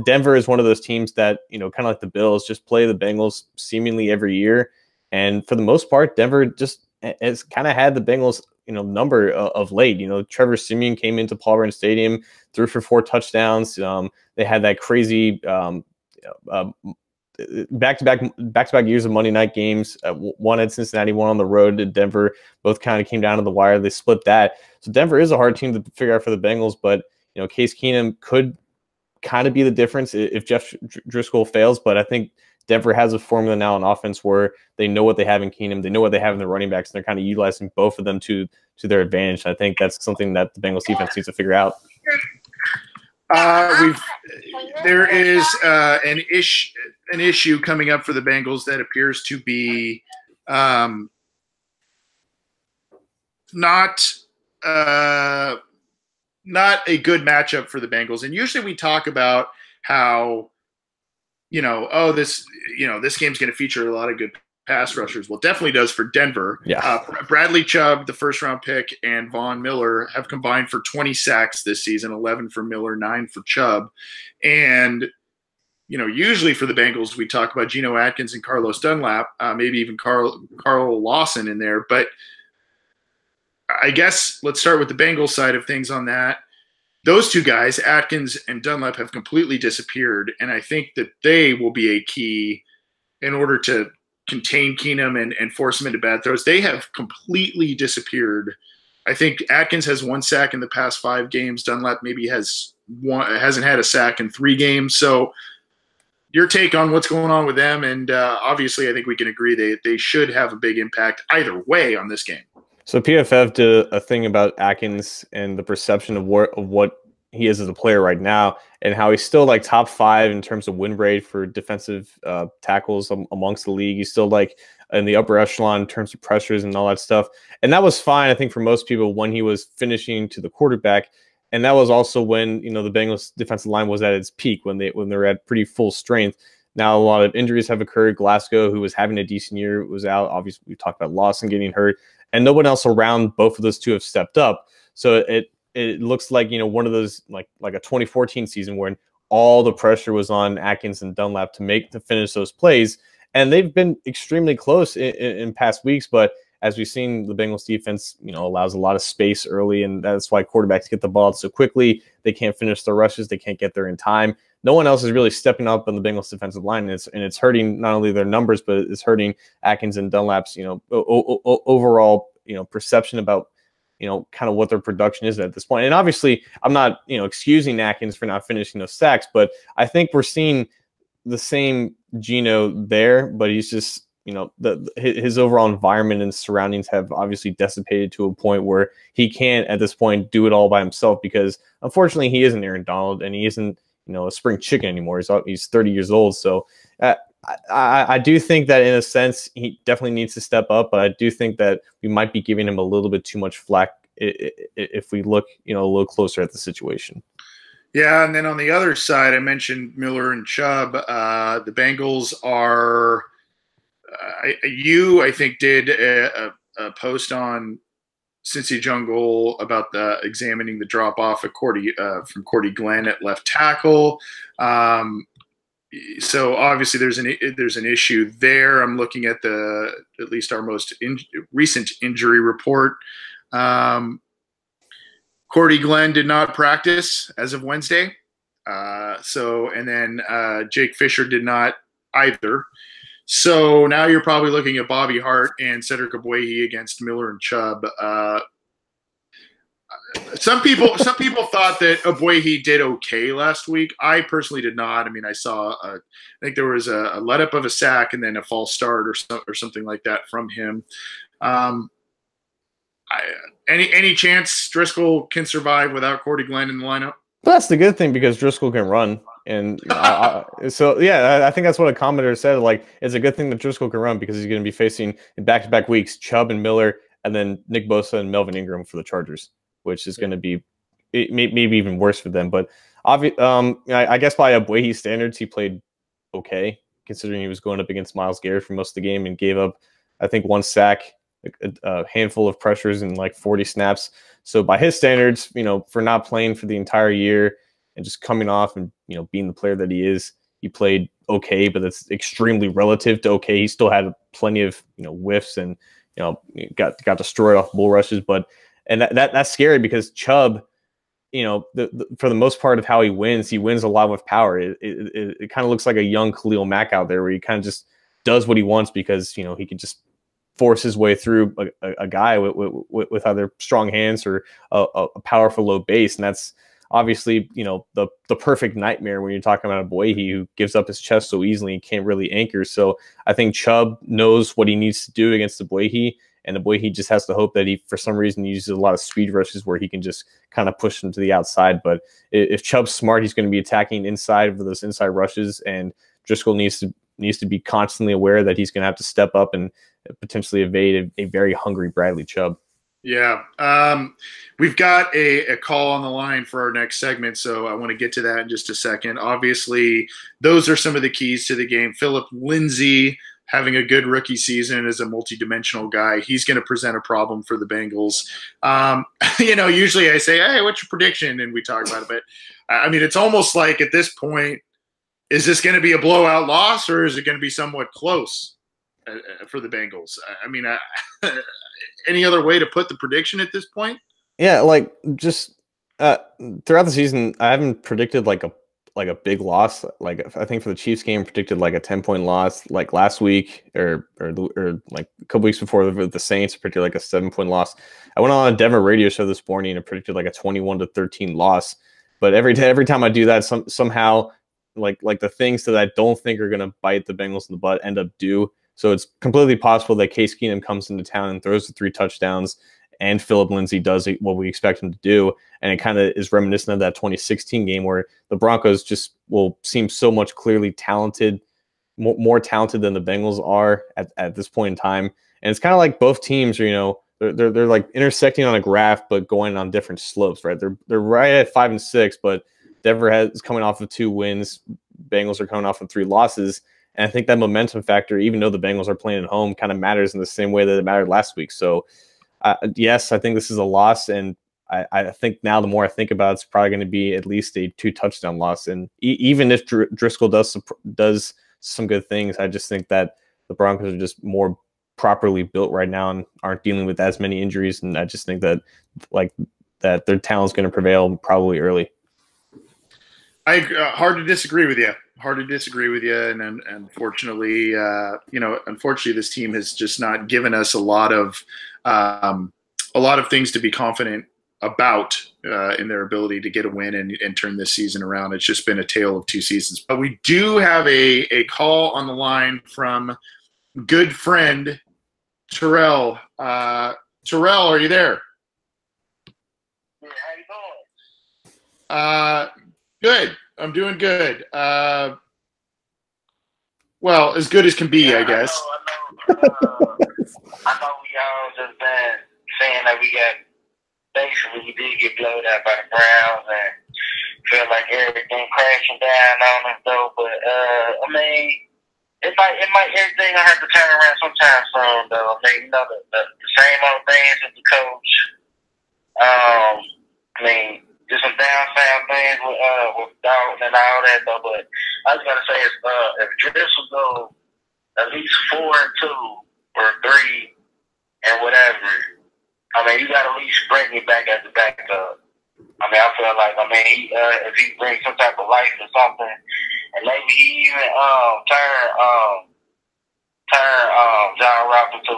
Denver is one of those teams that, kind of like the Bills, just play the Bengals seemingly every year. And for the most part, Denver just has kind of had the Bengals, number of late. Trevor Siemian came into Paul Brown Stadium, threw for 4 touchdowns. They had that crazy back-to-back years of Monday night games. One at Cincinnati, one on the road to Denver. Both kind of came down to the wire. They split that. So Denver is a hard team to figure out for the Bengals, but Case Keenum could kind of be the difference if Jeff Driskel fails. But I think Denver has a formula now on offense where they know what they have in Keenum, they know what they have in the running backs, and they're kind of utilizing both of them to their advantage. I think that's something that the Bengals defense needs to figure out. There is an issue coming up for the Bengals that appears to be not a good matchup for the Bengals. And usually we talk about how this game's going to feature a lot of good pass rushers. Well, it definitely does for Denver. Yeah. Bradley Chubb, the first-round pick, and Von Miller have combined for 20 sacks this season, 11 for Miller, 9 for Chubb. And, usually for the Bengals, we talk about Geno Atkins and Carlos Dunlap, maybe even Carl Lawson in there. But I guess let's start with the Bengals side of things on that. Those 2 guys, Atkins and Dunlap, have completely disappeared, and I think that they will be a key in order to contain Keenum and force him into bad throws. They have completely disappeared. I think Atkins has 1 sack in the past 5 games. Dunlap maybe hasn't had a sack in 3 games. So your take on what's going on with them, and obviously I think we can agree they should have a big impact either way on this game. So PFF did a thing about Atkins and the perception of what he is as a player right now, and how he's still like top 5 in terms of win rate for defensive tackles amongst the league. He's still like in the upper echelon in terms of pressures and all that stuff. And that was fine, I think, for most people when he was finishing to the quarterback. And that was also when, the Bengals defensive line was at its peak, when they were at pretty full strength. Now, a lot of injuries have occurred. Glasgow, who was having a decent year, was out. Obviously, we talked about Lawson getting hurt, and no one else around both of those 2 have stepped up. So it looks like, one of those like a 2014 season when all the pressure was on Atkins and Dunlap to finish those plays. And they've been extremely close in past weeks, but as we've seen, the Bengals defense, allows a lot of space early, and that's why quarterbacks get the ball out so quickly. They can't finish their rushes. They can't get there in time. No one else is really stepping up on the Bengals defensive line, and it's hurting not only their numbers, but it's hurting Atkins and Dunlap's, overall, perception about, kind of what their production is at this point. And obviously, I'm not, excusing Atkins for not finishing those sacks, but I think we're seeing the same Geno there, but he's just, his overall environment and surroundings have obviously dissipated to a point where he can't at this point do it all by himself, because unfortunately he isn't Aaron Donald, and he isn't, a spring chicken anymore. He's 30 years old. So I do think that in a sense he definitely needs to step up, but I do think that we might be giving him a little bit too much flack if we look, a little closer at the situation. Yeah, and then on the other side, I mentioned Miller and Chubb. The Bengals are I think did a post on Cincy Jungle about examining the drop off from Cordy Glenn at left tackle. So obviously there's an issue there. I'm looking at at least our most recent injury report. Cordy Glenn did not practice as of Wednesday. And then Jake Fisher did not either. So now you're probably looking at Bobby Hart and Cedric Ogbuehi against Miller and Chubb. Some people thought that Aboyehi did okay last week. I personally did not. I mean, I think there was a let up of a sack and then a false start or something like that from him. Any chance Driskel can survive without Cordy Glenn in the lineup? Well, that's the good thing because Driskel can run. And so, yeah, I think that's what a commenter said. Like, it's a good thing that Driskel can run because he's going to be facing in back-to-back weeks Chubb and Miller, and then Nick Bosa and Melvin Ingram for the Chargers, which is going to be maybe even worse for them. But I guess by Aboyehi's standards, he played okay, considering he was going up against Myles Garrett for most of the game and gave up, I think, 1 sack, a handful of pressures, and like 40 snaps. So by his standards, for not playing for the entire year and just coming off and, being the player that he is, he played okay, but that's extremely relative to okay. He still had plenty of, whiffs and, got destroyed off bull rushes. And that's scary because Chubb, for the most part of how he wins a lot with power. It kind of looks like a young Khalil Mack out there where he kind of just does what he wants because, he can just force his way through a guy with either strong hands or a powerful low base. And that's obviously, the perfect nightmare when you're talking about a Aboyehi who gives up his chest so easily and can't really anchor. So I think Chubb knows what he needs to do against Aboyehi, and Aboyehi just has to hope that he, for some reason, uses a lot of speed rushes where he can just kind of push him to the outside. But if Chubb's smart, he's going to be attacking inside for those inside rushes, and Driskel needs to be constantly aware that he's going to have to step up and potentially evade a very hungry Bradley Chubb. Yeah. We've got a call on the line for our next segment, so I want to get to that in just a second. Obviously, those are some of the keys to the game. Phillip Lindsay having a good rookie season as a multidimensional guy. He's going to present a problem for the Bengals. Usually I say, hey, what's your prediction? And we talk about it. But, I mean, it's almost like at this point, is this going to be a blowout loss or is it going to be somewhat close for the Bengals? I mean, any other way to put the prediction at this point? Yeah, like just throughout the season, I haven't predicted like a big loss. Like I think for the Chiefs game, predicted like a 10-point loss. Like last week or like a couple weeks before with the Saints, predicted like a 7-point loss. I went on a Denver radio show this morning and predicted like a 21-13 loss. But every time I do that, somehow like the things that I don't think are going to bite the Bengals in the butt end up do. So it's completely possible that Case Keenum comes into town and throws the 3 touchdowns, and Phillip Lindsay does what we expect him to do. And it kind of is reminiscent of that 2016 game where the Broncos just will seem so much clearly talented, more talented than the Bengals are at this point in time. And it's kind of like both teams are, they're like intersecting on a graph, but going on different slopes, right? They're right at 5-6, but Denver is coming off of 2 wins. Bengals are coming off of 3 losses. And I think that momentum factor, even though the Bengals are playing at home, kind of matters in the same way that it mattered last week. So, yes, I think this is a loss. And I think now the more I think about it, it's probably going to be at least a 2-touchdown loss. And even if Driskel does some good things, I just think that the Broncos are just more properly built right now and aren't dealing with as many injuries. And I just think that that their talent is going to prevail probably early. Hard to disagree with you. And unfortunately, this team has just not given us a lot of things to be confident about in their ability to get a win and turn this season around. It's just been a tale of 2 seasons. But we do have a call on the line from good friend Terrell. Terrell, are you there? Yeah, how you doing? Good. I'm doing good. Well, as good as can be, I guess. I know we all just been saying that we did get blowed out by the Browns and feel like everything crashing down on us though. But I mean, it might everything I have to turn around sometime soon though. I mean, the same old things with the coach. I mean, just some downside things with Dalton and all that though. But I was gonna say if Driskel go at least 4-2 or 3 and whatever, I mean, you got to at least bring me back as a backup. I mean, I feel like, if he brings some type of life or something, and maybe he even turn John Ross into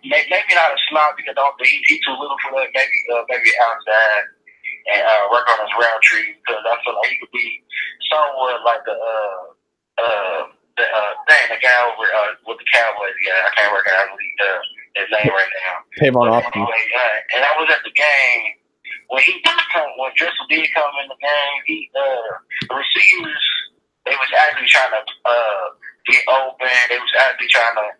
maybe not a slot because he's too little for that. Maybe outside and work on his route tree because I feel like he could be somewhat like the guy over with the Cowboys. Yeah, I can't work out his name right now. Anyway, and I was at the game when Driskel did come in the game. The receivers, they was actually trying to get open. They was actually trying to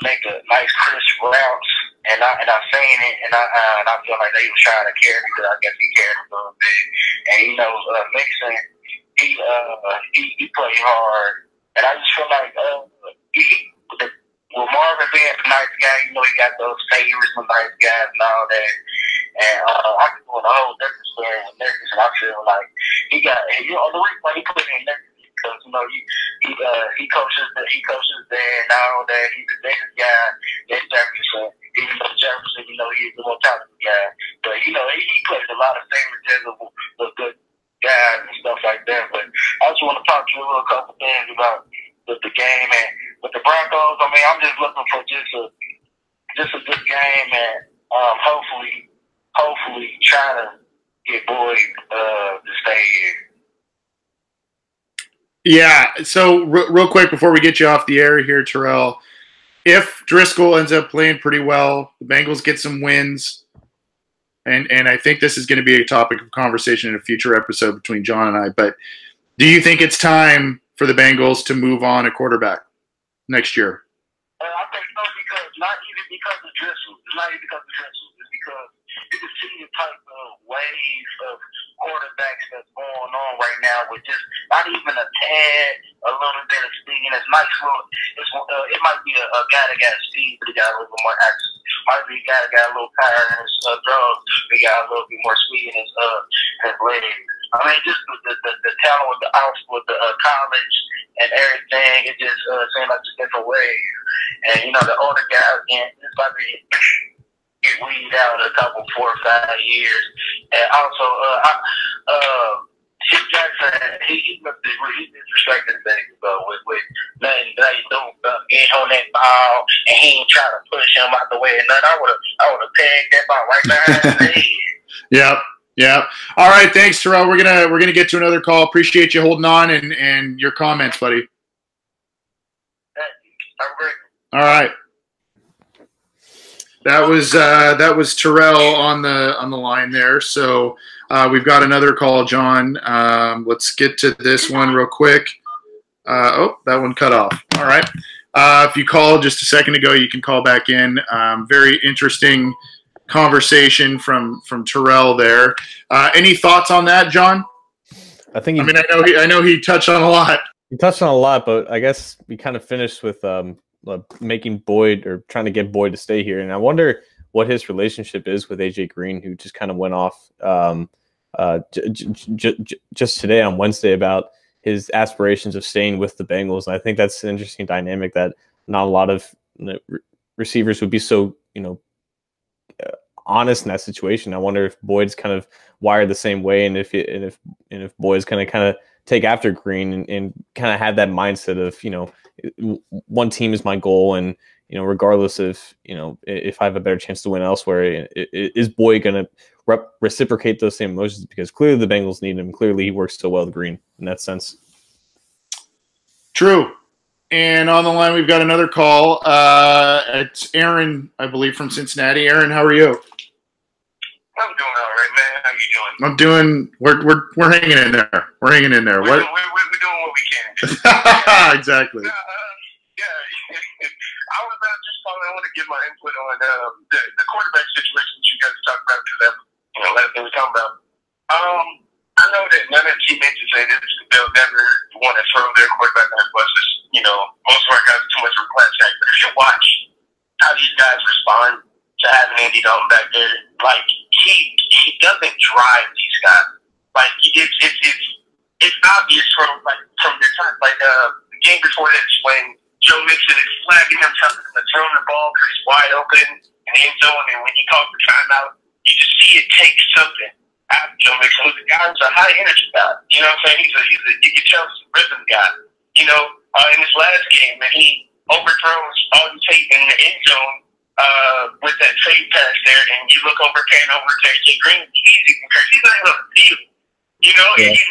make a nice crisp routes, and I seen it, and I feel like they was trying to carry because I guess he carried a little bit, and Mixon, he played hard, and I just feel like with Marvin being a nice guy, he got those favorites with nice guys and all that, and I can do a whole different story with Nurkic, and I feel like he got the reason why he put in Nurkic. Because he coaches there and all that. He's the biggest guy in Jefferson. Even though Jefferson, he's the more talented guy. But he plays a lot of favoritism with good guys and stuff like that. But I just want to talk to you a couple things about the game and with the Broncos. I mean, I'm just looking for just a good game and hopefully try to get Boyd to stay here. Yeah, so real quick before we get you off the air here, Terrell, if Driskel ends up playing pretty well, the Bengals get some wins, and I think this is going to be a topic of conversation in a future episode between John and I, but do you think it's time for the Bengals to move on a quarterback next year? I think so, not even because of Driskel. It's not even because of Driskel. It's because you can see the type of wave of quarterbacks that's going on right now with just not even a tad, a little bit of speed. And it's nice little. It might be a guy that got speed, but he got a little bit more access. Might be a guy that got a little power in his drugs, but he got a little bit more speed in his legs. I mean, just the talent with the college and everything, it just seems like a different wave. And the older guys, it's about to get weeded out in a couple, 4 or 5 years. And also, Chief Jackson, he disrespected the Bengals though with nothing they do get on that ball, and he ain't trying to push him out the way. And nothing. I would have pegged that ball right behind his head. Yeah. All right, thanks, Terrell. We're gonna get to another call. Appreciate you holding on and your comments, buddy. I'm great. All right. That was Terrell on the line there. So we've got another call, John. Let's get to this one real quick. That one cut off. All right. If you called just a second ago, you can call back in. Very interesting conversation from Terrell there. Any thoughts on that, John? I know he touched on a lot. He touched on a lot, but I guess we kind of finished with making Boyd or trying to get Boyd to stay here. And I wonder what his relationship is with AJ Green, who just kind of went off just today on Wednesday about his aspirations of staying with the Bengals. And I think that's an interesting dynamic that not a lot of receivers would be so, honest in that situation. I wonder if Boyd's kind of wired the same way, and if Boyd's going to kind of take after Green and kind of have that mindset of, one team is my goal, and regardless of if I have a better chance to win elsewhere, is Boyd going to reciprocate those same emotions? Because clearly the Bengals need him. Clearly he works so well with Green in that sense. True. And on the line we've got another call. It's Aaron, I believe, from Cincinnati. Aaron, how are you? I'm doing all right, man. How you doing? I'm doing. We're hanging in there. We're hanging in there. We're doing what we can. Exactly. Yeah. I was just calling. I want to give my input on the quarterback situation that you guys talked about, because that's last thing we were talking about. I know that none of the teammates would say this. They'll never want to throw their quarterback on the bus. Most of our guys are too much for a class act. But if you watch how these guys respond to having Andy Dalton back there, like he doesn't drive these guys. Like it's obvious from their time. Like the game before this, when Joe Mixon is flagging him, telling him to throw the ball because he's wide open in the end zone, and when he calls the timeout, you just see it take something out of Joe Mixon, who's a guy who's a high energy guy. You know what I'm saying? You can tell he's a rhythm guy. In his last game, and he overthrows Alden Tate in the end zone with that fade pass there, and you look over, pan over to AJ Green, it's easy because he's not on the field, and he's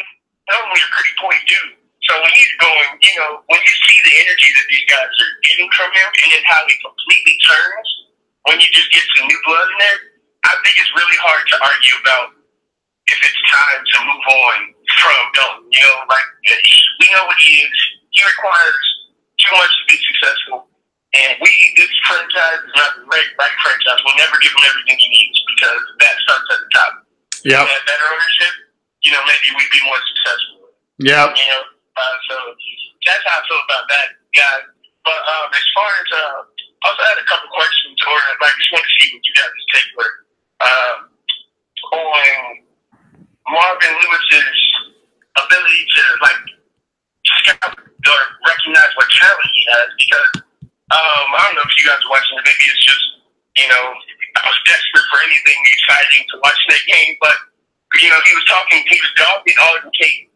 only a pretty point dude. So when he's going, when you see the energy that these guys are getting from him, and then how he completely turns when you just get some new blood in there, I think it's really hard to argue about if it's time to move on from Dalton. We know what he is. He requires too much to be successful. And this franchise is not the right franchise. We'll never give him everything he needs because that starts at the top. Yeah. That better ownership, maybe we'd be more successful. Yeah. So that's how I feel about that guy. But as far as, I also had a couple questions, or I just want to see what you guys' take were on Marvin Lewis's ability to scout or recognize what talent he has, because I don't know if you guys are watching it. Maybe it's just I was desperate for anything exciting to watch that game, but he was dogging Alden Tate,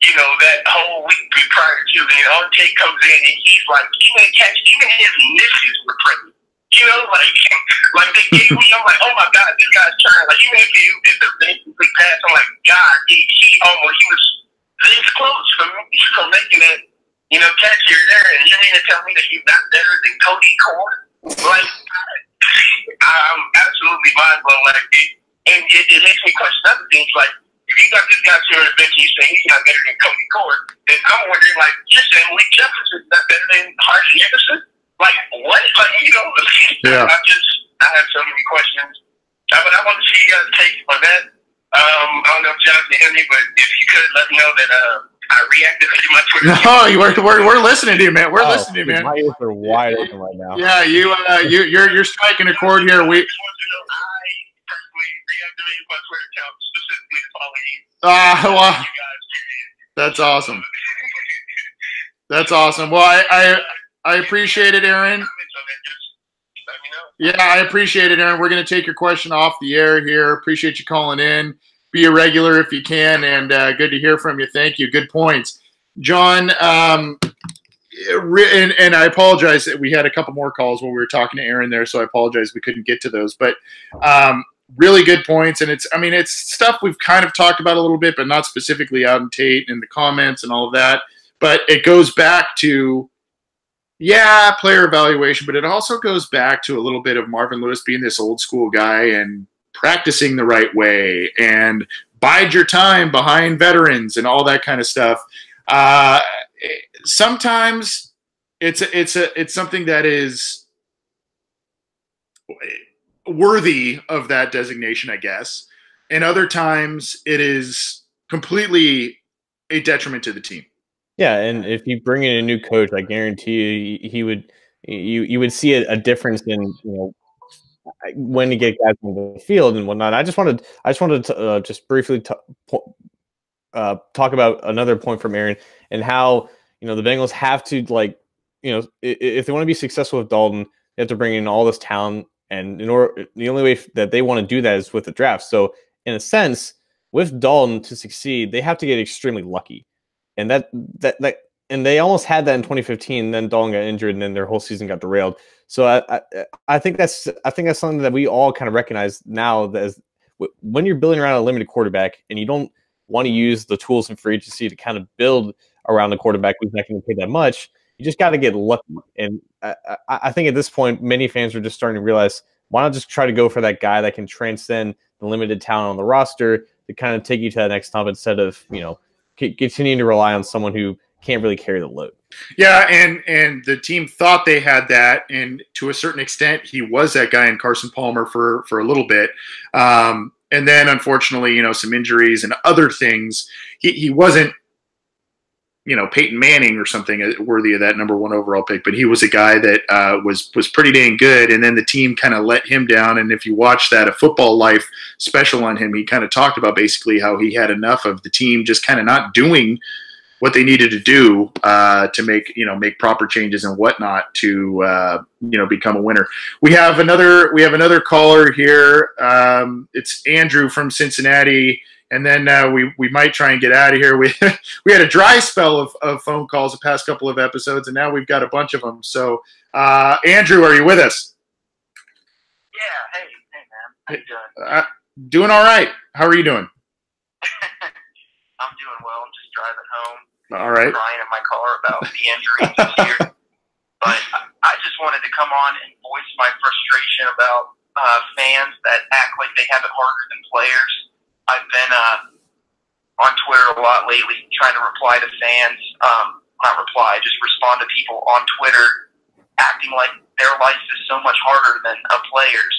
that whole week prior to, and Alden Tate comes in and he's like, even his misses were pretty. They gave me, I'm like, oh my God, this guy's trying. Even if it was an incomplete pass, I'm like, God, he was this close from making it, catch here there. And you mean to tell me that he's not better than Cody Core? I'm absolutely mind blown. And it makes me question other things. If you got this guy here on the bench, he's saying he's not better than Cody Core, then I'm wondering, you're saying Malik Jefferson's not better than Harvey Anderson? What? Yeah. I have so many questions. But I want to see you guys' take on that. I don't know if John can hear me, but if you could let me know that I reactivated my Twitter. No, we're listening to you, man. We're listening to you, man. My ears are wide open right now. Yeah, you're striking a chord here. I personally reactivated my Twitter account specifically to follow you. Well, You guys, that's awesome. That's awesome. Well, I appreciate it, Aaron. Yeah, I appreciate it, Aaron. We're going to take your question off the air here. Appreciate you calling in. Be a regular if you can, and good to hear from you. Thank you. Good points. John, and I apologize that we had a couple more calls when we were talking to Aaron there, so I apologize we couldn't get to those. But really good points, and it's stuff we've kind of talked about a little bit, but not specifically out in Tate and the comments and all of that. But it goes back to player evaluation, but it also goes back to a little bit of Marvin Lewis being this old school guy and practicing the right way and bide your time behind veterans and all that kind of stuff. Sometimes it's something that is worthy of that designation, I guess. And other times it is completely a detriment to the team. Yeah, and if you bring in a new coach, I guarantee you would see a difference in when to get guys on the field and whatnot. I just wanted to just briefly talk about another point from Aaron and how the Bengals have to if they want to be successful with Dalton, they have to bring in all this talent, and the only way that they want to do that is with the draft. So in a sense, with Dalton to succeed, they have to get extremely lucky. And and they almost had that in 2015. Then Dalton got injured, and then their whole season got derailed. So I think that's something that we all kind of recognize now, that as when you're building around a limited quarterback, and you don't want to use the tools in free agency to kind of build around the quarterback who's not going to pay that much. You just got to get lucky. And I think at this point, many fans are just starting to realize, why not just try to go for that guy that can transcend the limited talent on the roster to kind of take you to that next step, instead of continuing to rely on someone who can't really carry the load. Yeah, and the team thought they had that, and to a certain extent, he was that guy in Carson Palmer for a little bit. And then, unfortunately, some injuries and other things, he wasn't, Peyton Manning or something worthy of that number 1 overall pick, but he was a guy that was pretty dang good. And then the team kind of let him down. And if you watch that, A Football Life special on him, he kind of talked about basically how he had enough of the team just kind of not doing what they needed to do to make proper changes and whatnot to become a winner. We have another caller here. It's Andrew from Cincinnati. and then we might try and get out of here. We we had a dry spell of phone calls the past couple of episodes, and now we've got a bunch of them. So, Andrew, are you with us? Yeah. Hey, man. How you doing? Doing all right. How are you doing? I'm doing well. I'm just driving home. All right. Crying in my car about the injuries this year. But I just wanted to come on and voice my frustration about fans that act like they have it harder than players. I've been on Twitter a lot lately trying to reply to fans. Not reply, just respond to people on Twitter acting like their life is so much harder than a player's.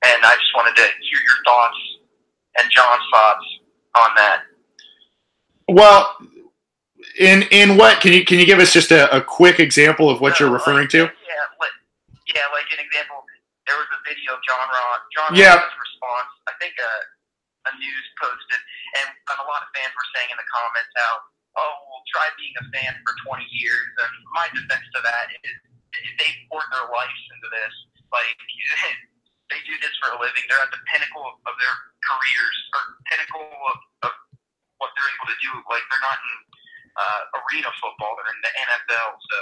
And I just wanted to hear your thoughts and John's thoughts on that. Well, in what can you give us just a quick example of what you're referring to? Yeah, like an example. There was a video of John Ross's response. I think a news posted, and a lot of fans were saying in the comments how, well, try being a fan for 20 years. And my defense to that is they poured their lives into this. Like, they do this for a living. They're at the pinnacle of their careers, or pinnacle of what they're able to do. Like, they're not in arena football. They're in the NFL. So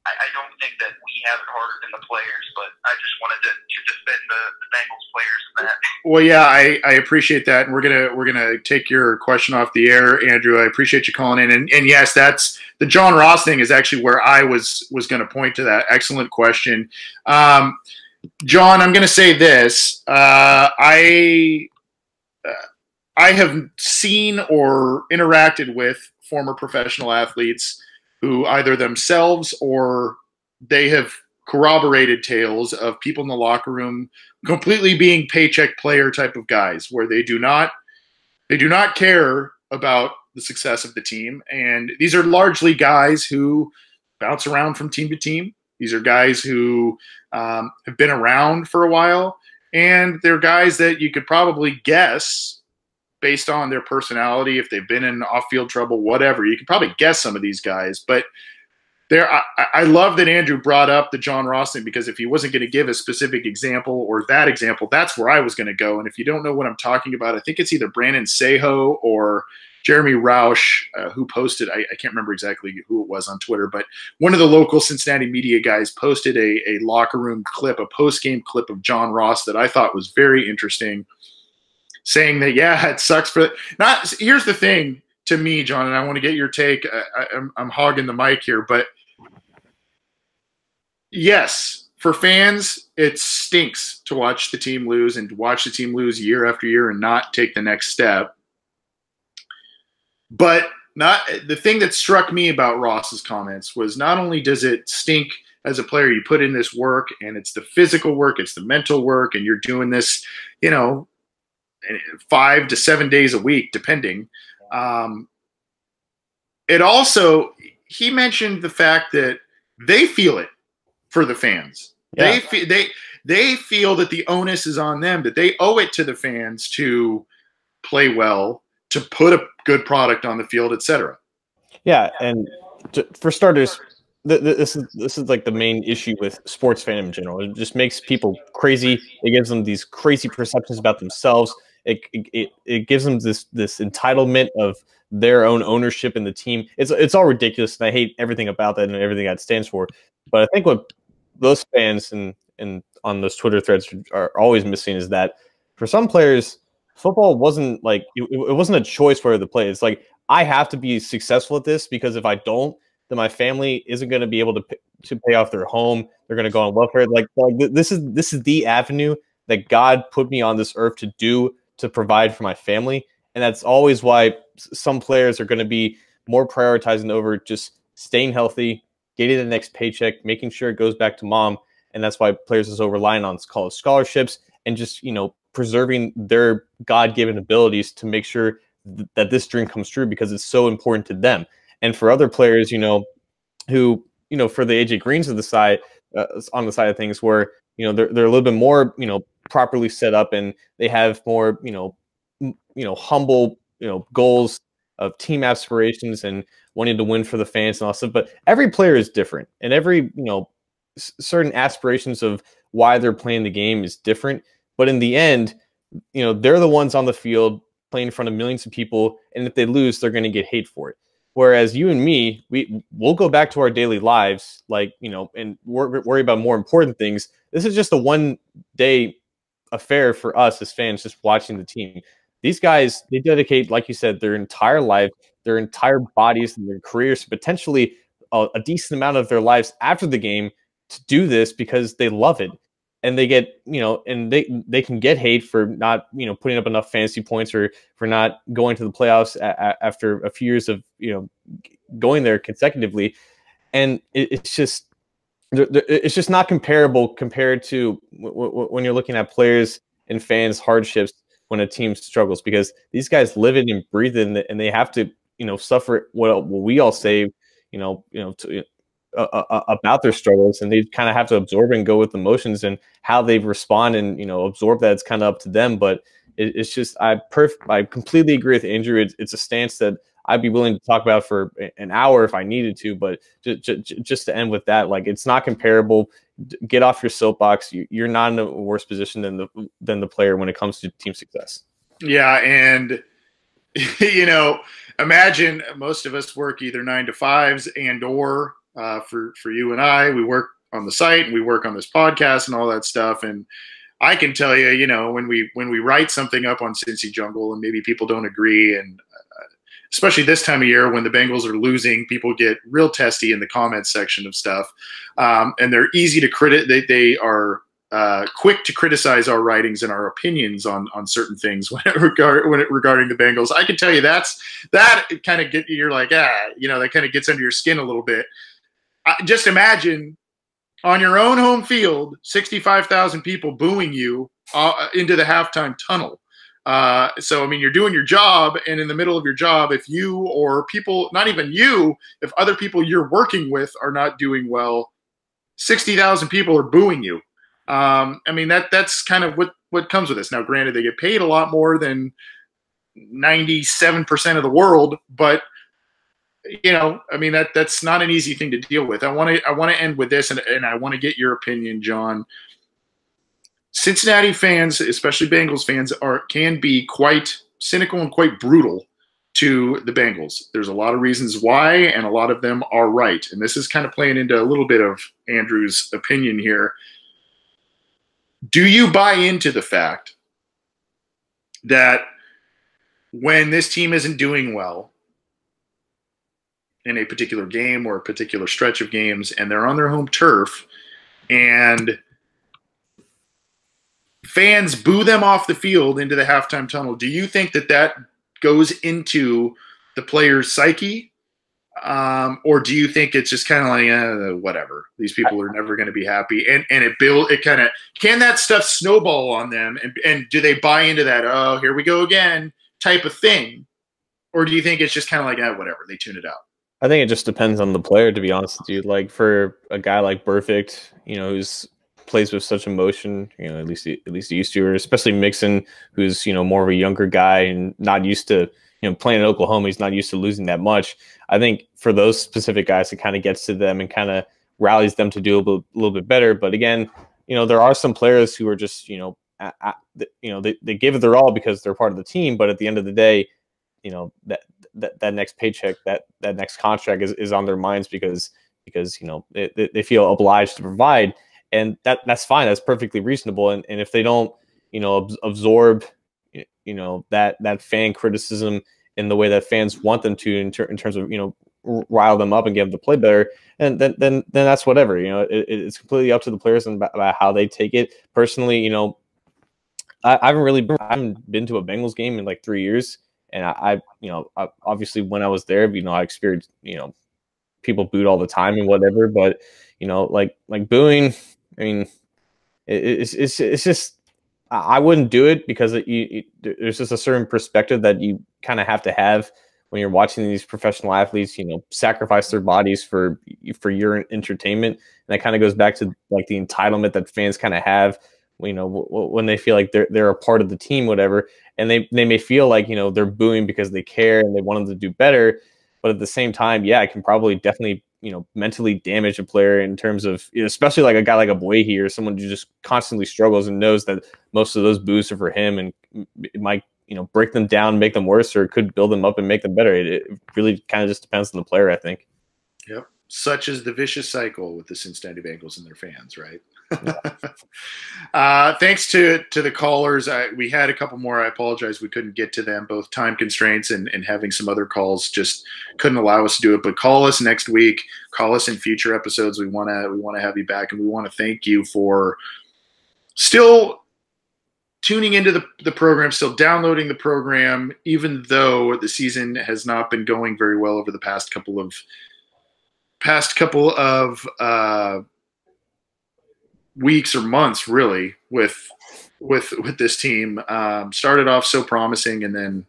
I don't think that we have it harder than the players, but I just wanted to defend the Bengals players in that. Well, yeah, I appreciate that, and we're gonna take your question off the air, Andrew. I appreciate you calling in, and yes, that's the John Ross thing is actually where I was going to point to that. Excellent question, John. I'm going to say this: I have seen or interacted with former professional athletes who either themselves or they have corroborated tales of people in the locker room completely being paycheck player type of guys, where they do not care about the success of the team. And these are largely guys who bounce around from team to team. These are guys who have been around for a while, and they're guys that you could probably guess based on their personality, if they've been in off-field trouble, whatever. You can probably guess some of these guys. But I love that Andrew brought up the John Ross thing, because if he wasn't going to give a specific example or that example, that's where I was going to go. And if you don't know what I'm talking about, I think it's either Brandon Seho or Jeremy Roush who posted, I can't remember exactly who it was on Twitter, but one of the local Cincinnati media guys posted a locker room clip, a post-game clip of John Ross that I thought was very interesting, saying that, yeah, it sucks for – here's the thing to me, John, and I want to get your take. I'm hogging the mic here, but yes, for fans, it stinks to watch the team lose and to watch the team lose year after year and not take the next step. But the thing that struck me about Ross's comments was not only does it stink as a player, you put in this work, and it's the physical work, it's the mental work, and you're doing this, 5 to 7 days a week, depending. It also, he mentioned the fact that they feel it for the fans. Yeah. They feel that the onus is on them, that they owe it to the fans to play well, to put a good product on the field, etc. Yeah, and for starters, this is like the main issue with sports fandom in general. It just makes people crazy. It gives them these crazy perceptions about themselves. It gives them this entitlement of their own ownership in the team. It's all ridiculous, and I hate everything about that and everything that stands for. But I think what those fans and on those Twitter threads are always missing is that for some players, football wasn't like it wasn't a choice for the play. It's like, I have to be successful at this, because if I don't, then my family isn't going to be able to pay off their home. They're going to go on welfare. Like this is the avenue that God put me on this earth to do, to provide for my family. And that's always why some players are going to be more prioritizing over just staying healthy, getting the next paycheck, making sure it goes back to mom. And that's why players are so reliant on college scholarships and just, preserving their God-given abilities to make sure that this dream comes true, because it's so important to them. And for other players, who, for the AJ Greens of the side, on the side of things, where, they're a little bit more, properly set up, and they have more, humble, goals of team aspirations and wanting to win for the fans and all stuff. But every player is different, and every, certain aspirations of why they're playing the game is different. But in the end, they're the ones on the field playing in front of millions of people, and if they lose, they're going to get hate for it. Whereas you and me, we'll go back to our daily lives, like, and worry about more important things. This is just a one-day affair for us as fans, just watching the team. These guys, they dedicate, like you said, their entire life, their entire bodies, and their careers, potentially a decent amount of their lives after the game to do this because they love it. And they get, and they can get hate for not, putting up enough fantasy points or for not going to the playoffs after a few years of, going there consecutively. And it's just not comparable compared to when you're looking at players and fans' hardships when a team struggles, because these guys live it and breathe it, and they have to, suffer what we all say, about their struggles, and they kind of have to absorb and go with emotions, and how they respond and absorb that, it's kind of up to them. But it's just I completely agree with Andrew. It's a stance that I'd be willing to talk about for an hour if I needed to, but just to end with that, like, it's not comparable. Get off your soapbox. You're not in a worse position than the player when it comes to team success. Yeah, and imagine most of us work either 9 to 5s or for you and I, we work on the site and we work on this podcast and all that stuff. And I can tell you, when we write something up on Cincy Jungle and maybe people don't agree, and especially this time of year when the Bengals are losing, people get real testy in the comments section of stuff, and they're easy to they are quick to criticize our writings and our opinions on certain things regarding the Bengals. I can tell you that kind of you're like, that kind of gets under your skin a little bit. Just imagine on your own home field, 65,000 people booing you into the halftime tunnel. So, I mean, you're doing your job, and in the middle of your job, if you or people, not even you, if other people you're working with are not doing well, 60,000 people are booing you. I mean, that's kind of what comes with this. Now, granted, they get paid a lot more than 97% of the world, but I mean, that's not an easy thing to deal with. I want to end with this, and I want to get your opinion, John. Cincinnati fans, especially Bengals fans, can be quite cynical and quite brutal to the Bengals. There's a lot of reasons why, and a lot of them are right. And this is kind of playing into a little bit of Andrew's opinion here. Do you buy into the fact that when this team isn't doing well in a particular game or a particular stretch of games, and they're on their home turf, and fans boo them off the field into the halftime tunnel, do you think that goes into the player's psyche? Or do you think it's just kind of like, whatever, these people are never going to be happy, and can that stuff snowball on them, and do they buy into that, oh, here we go again type of thing? Or do you think it's just kind of like, whatever, they tune it out? I think it just depends on the player, to be honest with you. Like, for a guy like Perfect, who's plays with such emotion, at least he used to, or especially Mixon, who's, more of a younger guy and not used to, playing in Oklahoma, he's not used to losing that much. I think for those specific guys, it kind of gets to them and kind of rallies them to do a little bit better. But again, there are some players who are just, they give it their all because they're part of the team. But at the end of the day, that next paycheck, that next contract is on their minds because they feel obliged to provide, and that's fine. That's perfectly reasonable. And if they don't, absorb, that fan criticism in the way that fans want them to, in terms of, rile them up and get them to play better, and then that's whatever. It's completely up to the players and about how they take it. Personally, I haven't been to a Bengals game in like 3 years. And I obviously when I was there, I experienced, people booed all the time and whatever, but, like booing, I mean, it's just, I wouldn't do it because there's just a certain perspective that you kind of have to have when you're watching these professional athletes, sacrifice their bodies for your entertainment. And that kind of goes back to like the entitlement that fans kind of have, when they feel like they're a part of the team, whatever. And they may feel like, they're booing because they care and they want them to do better. But at the same time, yeah, it can probably definitely, mentally damage a player in terms of, especially like a guy like a Boyhe or someone who just constantly struggles and knows that most of those boos are for him, and it might, break them down, make them worse, or it could build them up and make them better. It really kind of just depends on the player, I think. Yep. Such is the vicious cycle with the Cincinnati Bengals and their fans, right? Thanks to the callers. We had a couple more. I apologize we couldn't get to them. Both time constraints and having some other calls just couldn't allow us to do it. But call us next week. Call us in future episodes. We want to have you back, and we want to thank you for still tuning into the program, still downloading the program, even though the season has not been going very well over the past couple of weeks or months, really, with this team. Started off so promising, and then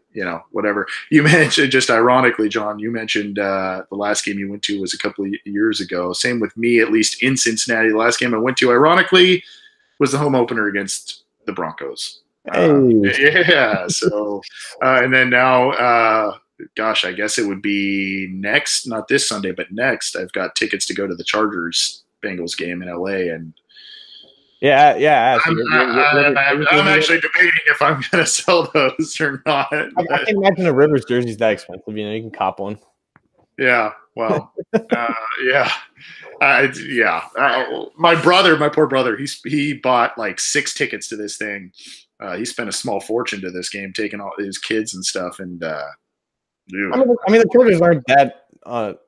whatever. You mentioned, just ironically, John, you mentioned the last game you went to was a couple of years ago. Same with me, at least in Cincinnati. The last game I went to, ironically, was the home opener against the Broncos. Yeah. So, and then now, gosh, I guess it would be next, not this Sunday, but next. I've got tickets to go to the Chargers Bengals game in LA, and yeah. I'm actually debating if I'm going to sell those or not. I can imagine a Rivers jersey's that expensive. You can cop one. Yeah. Well. Yeah. My poor brother, he bought like 6 tickets to this thing. He spent a small fortune to this game, taking all his kids and stuff. And I mean, the Chargers aren't that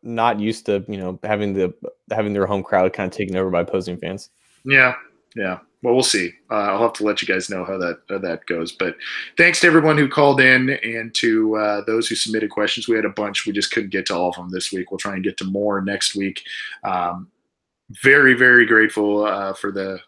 not used to having their home crowd kind of taken over by opposing fans. Yeah. Well, we'll see. I'll have to let you guys know how that goes. But thanks to everyone who called in, and to those who submitted questions. We had a bunch. We just couldn't get to all of them this week. We'll try and get to more next week. Very, very grateful for the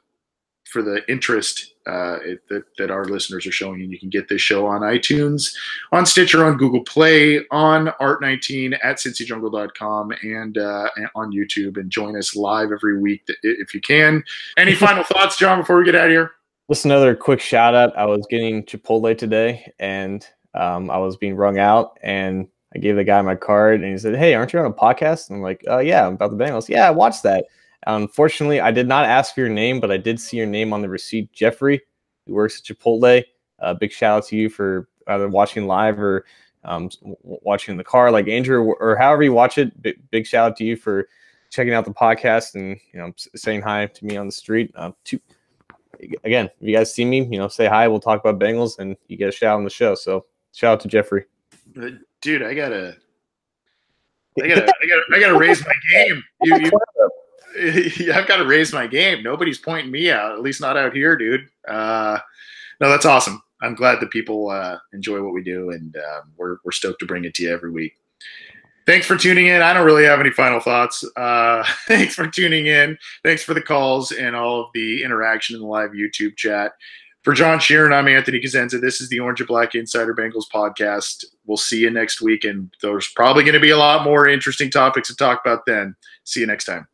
interest that our listeners are showing. And you can get this show on iTunes, on Stitcher, on Google Play, on Art19, at cincyjungle.com, and on YouTube. And join us live every week if you can. Any final thoughts, John, before we get out of here? Just another quick shout out. I was getting Chipotle today, and I was being rung out, and I gave the guy my card, and he said, "Hey, aren't you on a podcast?" And I'm like, yeah, about the Bengals. Yeah, I watched that. Unfortunately, I did not ask for your name, but I did see your name on the receipt. Jeffrey, who works at Chipotle. Big shout out to you for either watching live or watching in the car, like Andrew, or however you watch it. Big shout out to you for checking out the podcast and saying hi to me on the street. Again, if you guys see me, say hi. We'll talk about Bengals, and you get a shout out on the show. So shout out to Jeffrey. Dude, I gotta raise my game. I've got to raise my game. Nobody's pointing me out, at least not out here, dude. No, that's awesome. I'm glad that people enjoy what we do, and we're stoked to bring it to you every week. Thanks for tuning in. I don't really have any final thoughts. Thanks for tuning in. Thanks for the calls and all of the interaction in the live YouTube chat. For John Sheeran, I'm Anthony Cosenza. This is the Orange and Black Insider Bengals podcast. We'll see you next week, and there's probably going to be a lot more interesting topics to talk about then. See you next time.